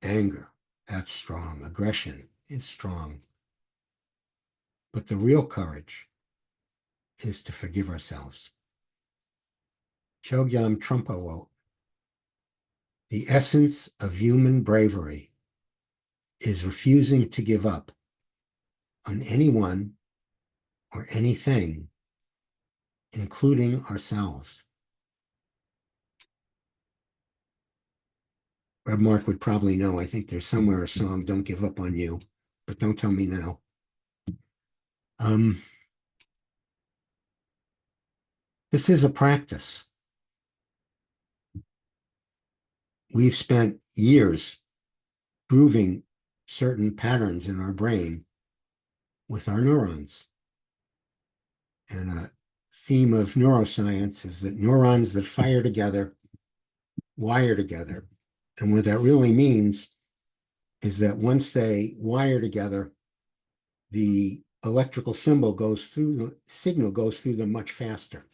Anger, that's strong. Aggression is strong. But the real courage is to forgive ourselves. Chogyam Trungpa wrote, "The essence of human bravery is refusing to give up on anyone or anything, including ourselves." Reb Mark would probably know. I think there's somewhere a song, "Don't Give Up on You," but don't tell me now. This is a practice. We've spent years proving certain patterns in our brain with our neurons. And a theme of neuroscience is that neurons that fire together wire together. And what that really means is that once they wire together, the electrical signal goes through them much faster.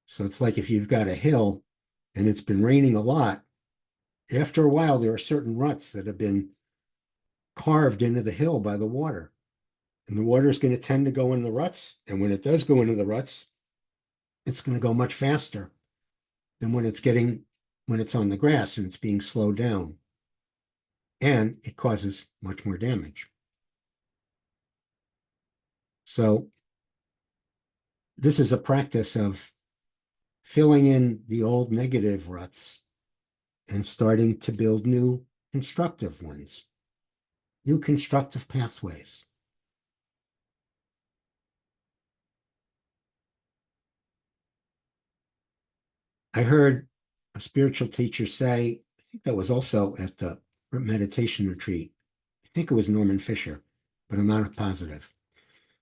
So it's like if you've got a hill and it's been raining a lot, after a while, there are certain ruts that have been carved into the hill by the water. And the water is going to tend to go in the ruts. And when it does go into the ruts, it's going to go much faster than when it's on the grass and it's being slowed down. And it causes much more damage. So this is a practice of filling in the old negative ruts and starting to build new constructive ones, new constructive pathways. I heard a spiritual teacher say, I think that was also at the meditation retreat, I think it was Norman Fisher, but I'm not positive,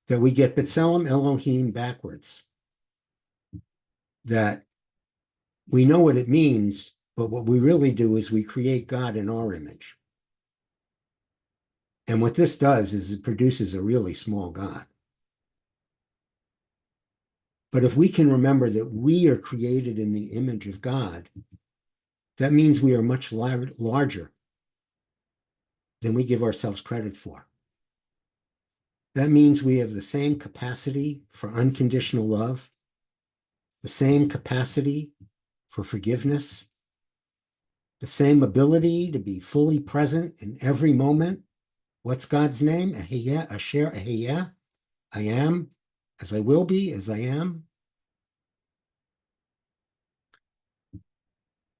that we get B'Tselem Elohim backwards. That we know what it means, but what we really do is we create God in our image. And what this does is it produces a really small God. But if we can remember that we are created in the image of God, that means we are much larger than we give ourselves credit for. That means we have the same capacity for unconditional love, the same capacity for forgiveness, the same ability to be fully present in every moment. What's God's name? Ahiyah, Asher Ahiyah, I am as I will be, as I am.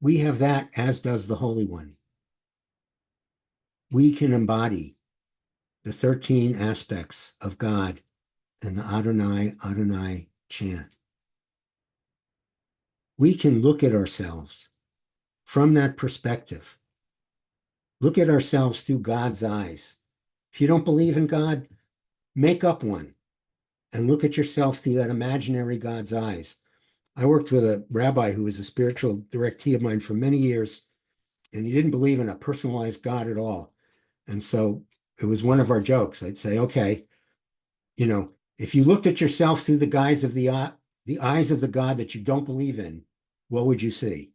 We have that, as does the Holy One. We can embody the 13 aspects of God in the Adonai, Adonai chant. We can look at ourselves from that perspective. Look at ourselves through God's eyes. If you don't believe in God, make up one and look at yourself through that imaginary God's eyes. I worked with a rabbi who was a spiritual directee of mine for many years, and he didn't believe in a personalized God at all. And so it was one of our jokes. I'd say, okay, if you looked at yourself through the eyes of the God that you don't believe in, what would you see?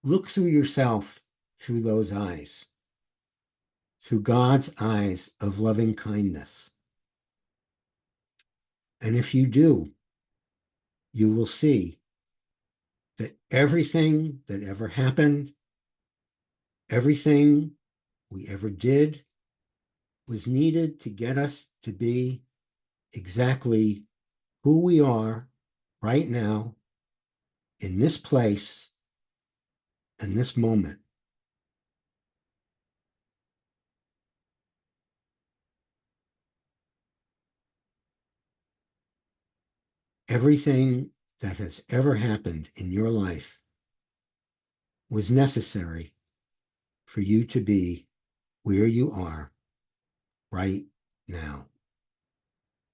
Look through yourself through those eyes, through God's eyes of loving kindness. And if you do, you will see that everything that ever happened, everything we ever did, was needed to get us to be exactly who we are right now, in this place, in this moment. Everything that has ever happened in your life was necessary for you to be where you are right now,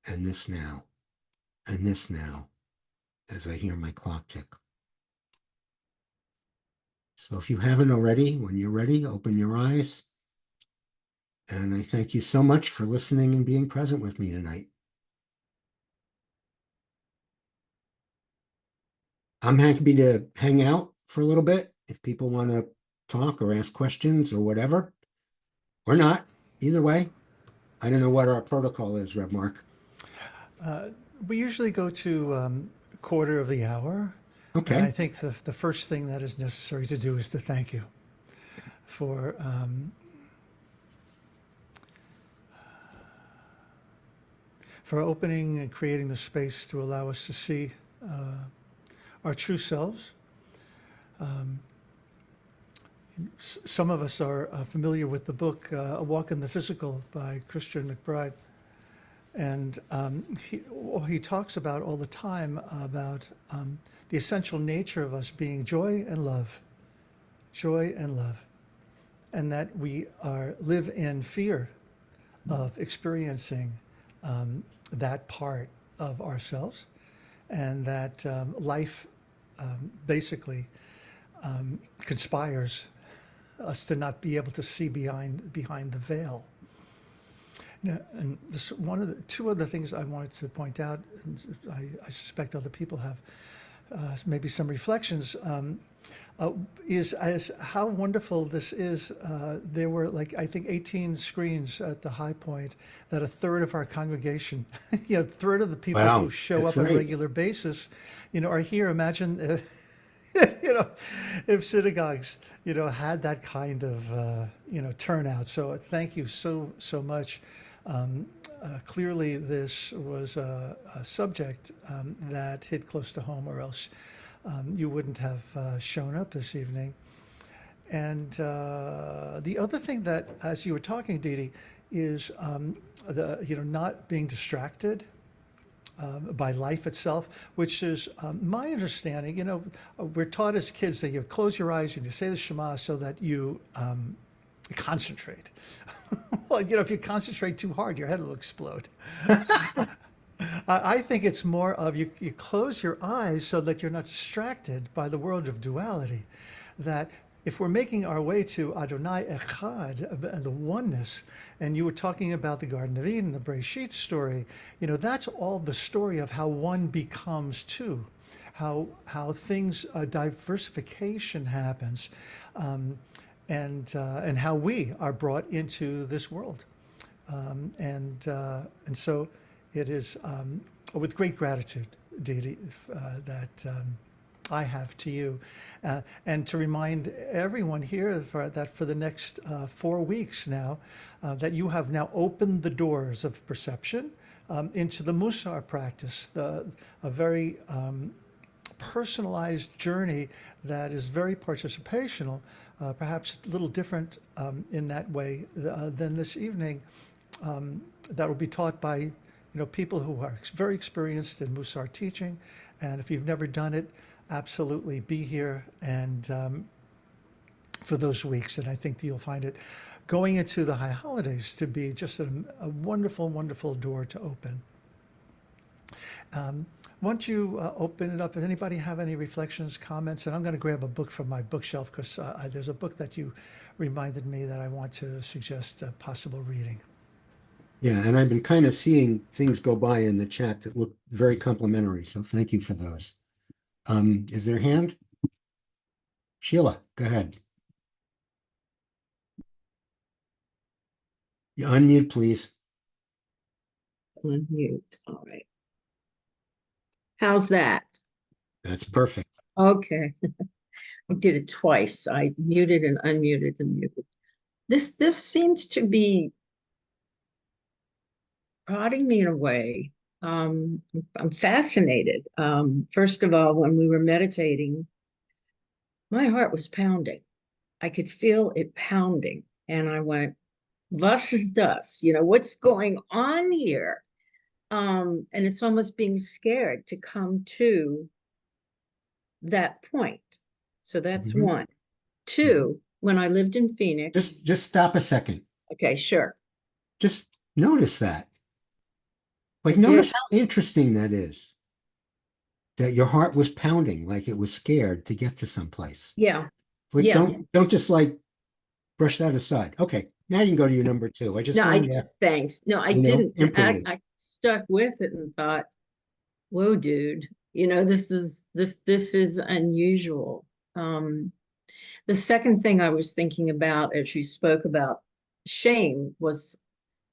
and this now, and this now, as I hear my clock tick. So if you haven't already, when you're ready, open your eyes. And I thank you so much for listening and being present with me tonight. I'm happy to hang out for a little bit if people want to talk or ask questions or whatever, or not. Either way, I don't know what our protocol is, Reb Mark. We usually go to a quarter of the hour. And I Okay. think the first thing that is necessary to do is to thank you for opening and creating the space to allow us to see our true selves. Some of us are familiar with the book A Walk in the Physical by Christian McBride. And he talks about all the time about the essential nature of us being joy and love, and that we live in fear of experiencing that part of ourselves, and that life basically conspires us to not be able to see behind the veil. And this, two other things I wanted to point out, and I suspect other people have maybe some reflections, is as how wonderful this is. There were I think 18 screens at the high point that a third of our congregation, a third of the people who Wow, show that's up on a right. regular basis, are here. Imagine if synagogues, had that kind of, turnout. So thank you so much. Clearly, this was a subject that hit close to home, or else you wouldn't have shown up this evening. And the other thing that, as you were talking, Dee Dee, is not being distracted by life itself, which is my understanding. We're taught as kids that you close your eyes and you say the Shema so that you concentrate. Well, if you concentrate too hard, your head will explode. I think it's more of you close your eyes so that you're not distracted by the world of duality. That if we're making our way to Adonai Echad, the oneness, and you were talking about the Garden of Eden, the Breshit story, that's all the story of how one becomes two, how things, diversification happens, and how we are brought into this world. And so it is with great gratitude, Dee Dee, that I have to you, and to remind everyone here that for the next 4 weeks now, that you have now opened the doors of perception into the Musar practice, a very personalized journey that is very participational, perhaps a little different in that way than this evening. That will be taught by people who are very experienced in Musar teaching. And if you've never done it, absolutely be here and for those weeks. And I think that you'll find it going into the high holidays to be just a wonderful, wonderful door to open. Why don't you open it up? Does anybody have any reflections, comments? And I'm going to grab a book from my bookshelf because there's a book that you reminded me that I want to suggest possible reading. Yeah, and I've been kind of seeing things go by in the chat that look very complimentary, so thank you for those. Is there a hand? Sheila, go ahead. You unmute, please. Unmute, all right. How's that? That's perfect. Okay. I did it twice. I muted and unmuted and muted. This seems to be prodding me in a way. I'm fascinated. First of all, when we were meditating, my heart was pounding. I could feel it pounding. And I went, was ist das? What's going on here? And it's almost being scared to come to that point. So that's one. Two, when I lived in Phoenix. Just stop a second. Okay, sure. Just notice that. Like, notice how interesting that is. That your heart was pounding like it was scared to get to someplace. Yeah. Like, Yeah. don't just like brush that aside. Okay, now you can go to your number two. I just wanted to, thanks. No, I didn't. I stuck with it and thought, whoa, dude, this is unusual. The second thing I was thinking about as you spoke about shame was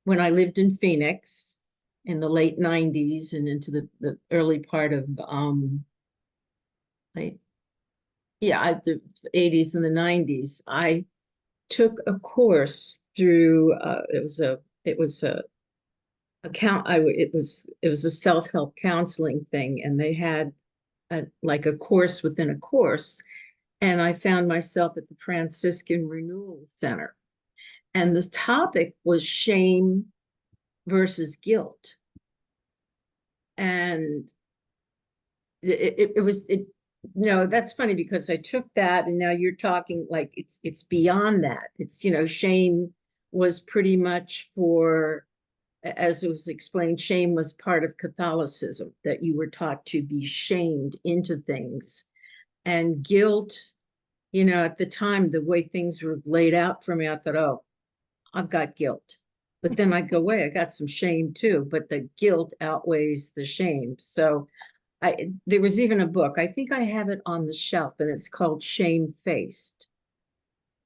when I lived in Phoenix in the late 90s and into the early part of the 80s and the 90s. I took a course through it was a self-help counseling thing, and they had like a course within a course, and I found myself at the Franciscan Renewal Center, and the topic was shame versus guilt, and that's funny because I took that, and now you're talking like it's beyond that. It's shame was pretty much for, as it was explained, shame was part of Catholicism, that you were taught to be shamed into things. And guilt, at the time, the way things were laid out for me, I thought, oh, I've got guilt. But then I'd go, wait, I got some shame too, but the guilt outweighs the shame. So there was even a book, I think I have it on the shelf, and it's called Shamefaced.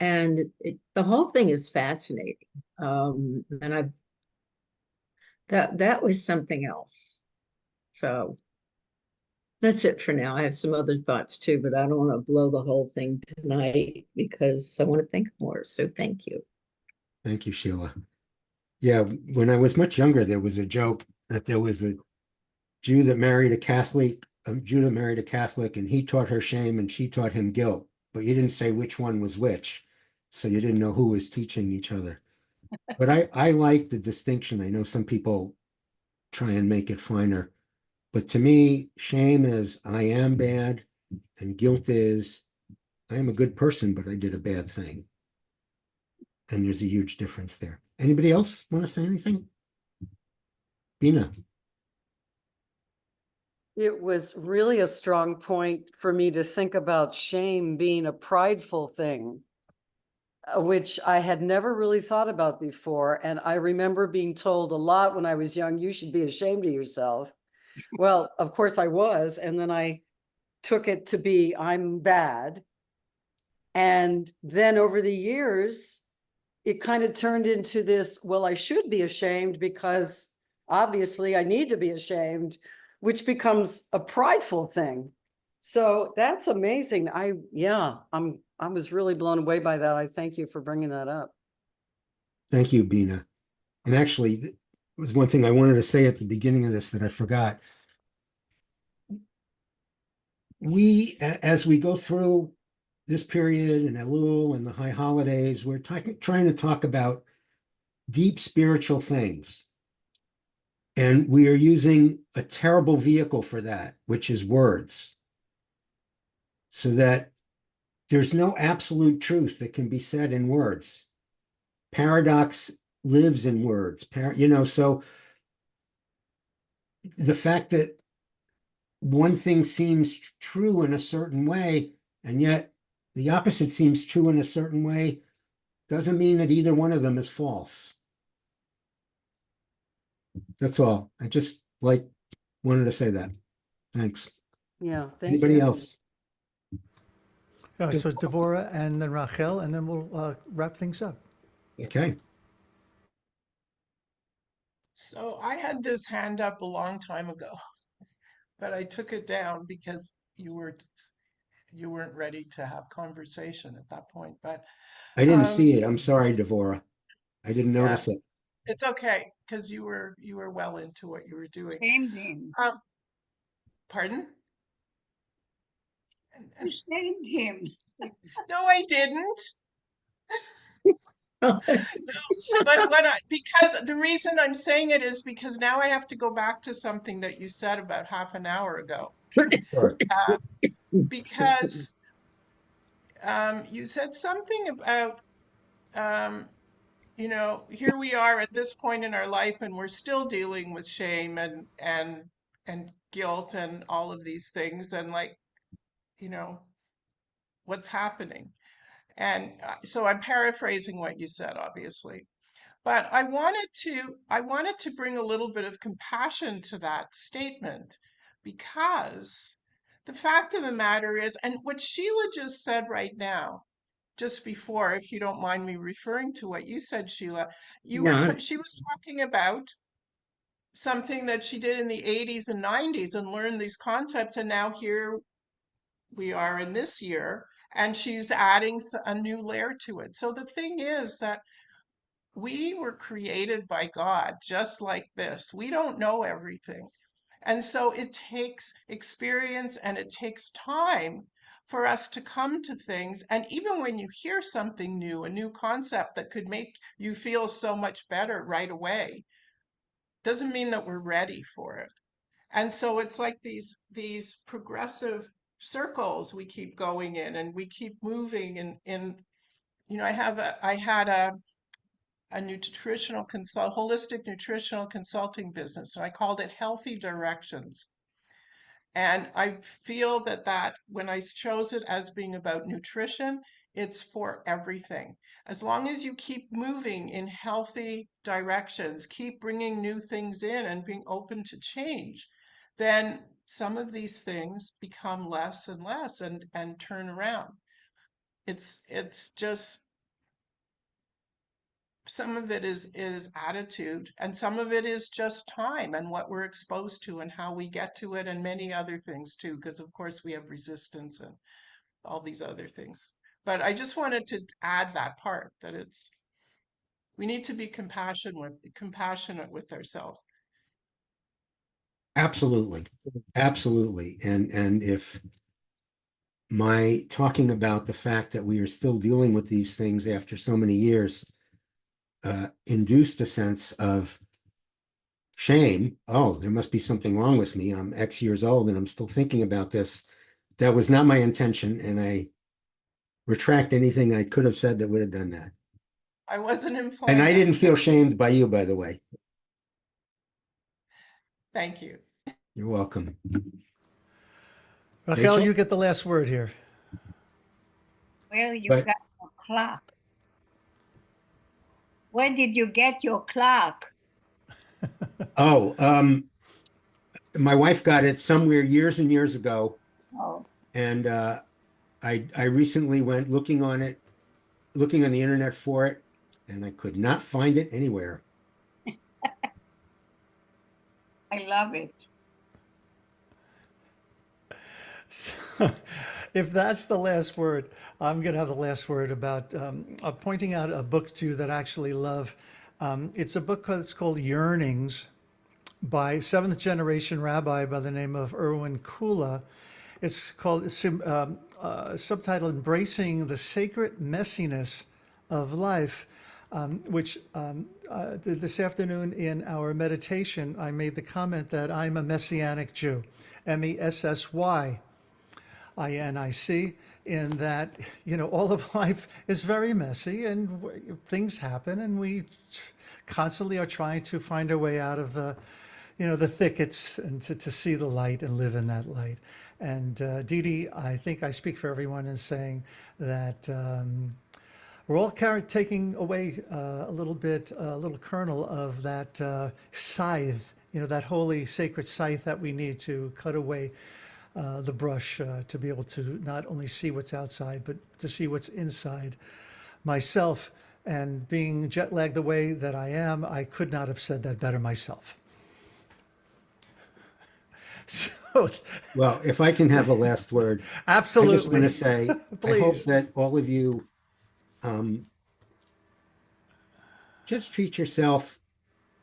And the whole thing is fascinating. And that was something else. So that's it for now. I have some other thoughts too, but I don't want to blow the whole thing tonight because I want to think more. So thank you. Thank you, Sheila. Yeah, when I was much younger, there was a joke that there was a Jew that married a Catholic, and he taught her shame and she taught him guilt, but you didn't say which one was which. So you didn't know who was teaching each other. But I like the distinction. I know some people try and make it finer, but to me, shame is I am bad, and guilt is I am a good person, but I did a bad thing. And there's a huge difference there. Anybody else want to say anything? Bina. It was really a strong point for me to think about shame being a prideful thing, which I had never really thought about before. And I remember being told a lot when I was young, you should be ashamed of yourself. Well, of course I was. And then I took it to be, I'm bad. And then over the years, it kind of turned into this, well, I should be ashamed because obviously I need to be ashamed, which becomes a prideful thing. So that's amazing. I was really blown away by that. I thank you for bringing that up. Thank you, Bina. And actually, was one thing I wanted to say at the beginning of this that I forgot. As we go through this period and Elul and the high holidays, we're trying to talk about deep spiritual things. And we are using a terrible vehicle for that, which is words. So that there's no absolute truth that can be said in words. Paradox lives in words. So the fact that one thing seems true in a certain way, and yet the opposite seems true in a certain way, doesn't mean that either one of them is false. That's all. I just wanted to say that. Thanks. Yeah, thank Anybody you. else? So Devorah and then Rachel, and then we'll wrap things up. Okay. So I had this hand up a long time ago, but I took it down because you weren't ready to have conversation at that point. But I didn't um, see it. I'm sorry, Devorah. I didn't yeah, notice it. it's okay because you were well into what you were doing. Shamed him. Pardon? You shamed him. No, I didn't. But because the reason I'm saying it is because now I have to go back to something that you said about half an hour ago. Sure. Because you said something about, here we are at this point in our life and we're still dealing with shame and guilt and all of these things and what's happening. And so I'm paraphrasing what you said, obviously. But I wanted to bring a little bit of compassion to that statement because the fact of the matter is, and what Sheila just said right now, just before, if you don't mind me referring to what you said, Sheila, she was talking about something that she did in the 80s and 90s and learned these concepts, and now here we are in this year, and she's adding a new layer to it. So the thing is that we were created by God just like this. We don't know everything. And so it takes experience and it takes time for us to come to things. And even when you hear something new, a new concept that could make you feel so much better right away, doesn't mean that we're ready for it. And so it's like these progressive circles we keep going in and we keep moving in I had a holistic nutritional consulting business, and I called it Healthy Directions. And I feel that when I chose it as being about nutrition, it's for everything. As long as you keep moving in healthy directions, keep bringing new things in and being open to change, then some of these things become less and less and turn around. It's just some of it is attitude and some of it is just time and what we're exposed to and how we get to it and many other things too, because of course we have resistance and all these other things. But I just wanted to add that part that we need to be compassionate with ourselves. Absolutely. Absolutely. And if my talking about the fact that we are still dealing with these things after so many years induced a sense of shame. Oh, there must be something wrong with me. I'm X years old and I'm still thinking about this. That was not my intention, and I retract anything I could have said that would have done that. I wasn't implying And I that. didn't feel shamed by you, by the way. Thank you. You're welcome. Rachel, Rachel? you get the last word here. Where you But- got your clock? Where did you get your clock? Oh, my wife got it somewhere years and years ago, Oh, and I recently went looking on the internet for it, and I could not find it anywhere. I love it. So, if that's the last word, I'm going to have the last word about pointing out a book to you that I actually love. It's a book that's called Yearnings by seventh generation rabbi by the name of Erwin Kula. It's subtitled Embracing the Sacred Messiness of Life, which this afternoon in our meditation, I made the comment that I'm a Messianic Jew, Messy. INIC, in that, all of life is very messy and things happen, and we constantly are trying to find our way out of the thickets and to see the light and live in that light. And Dee Dee, I think I speak for everyone in saying that we're all taking away a little kernel of that scythe, that holy sacred scythe that we need to cut away the brush to be able to not only see what's outside, but to see what's inside myself. And being jet lagged the way that I am, I could not have said that better myself. So, Well, if I can have a last word, absolutely. I just want to say, I hope Please. that all of you just treat yourself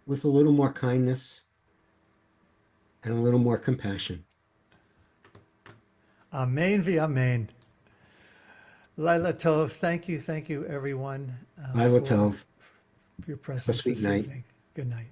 with a little more kindness and a little more compassion. Amen v'amen. Laila Tov, thank you everyone Laila for Tov. your presence sweet this night. evening. Good night.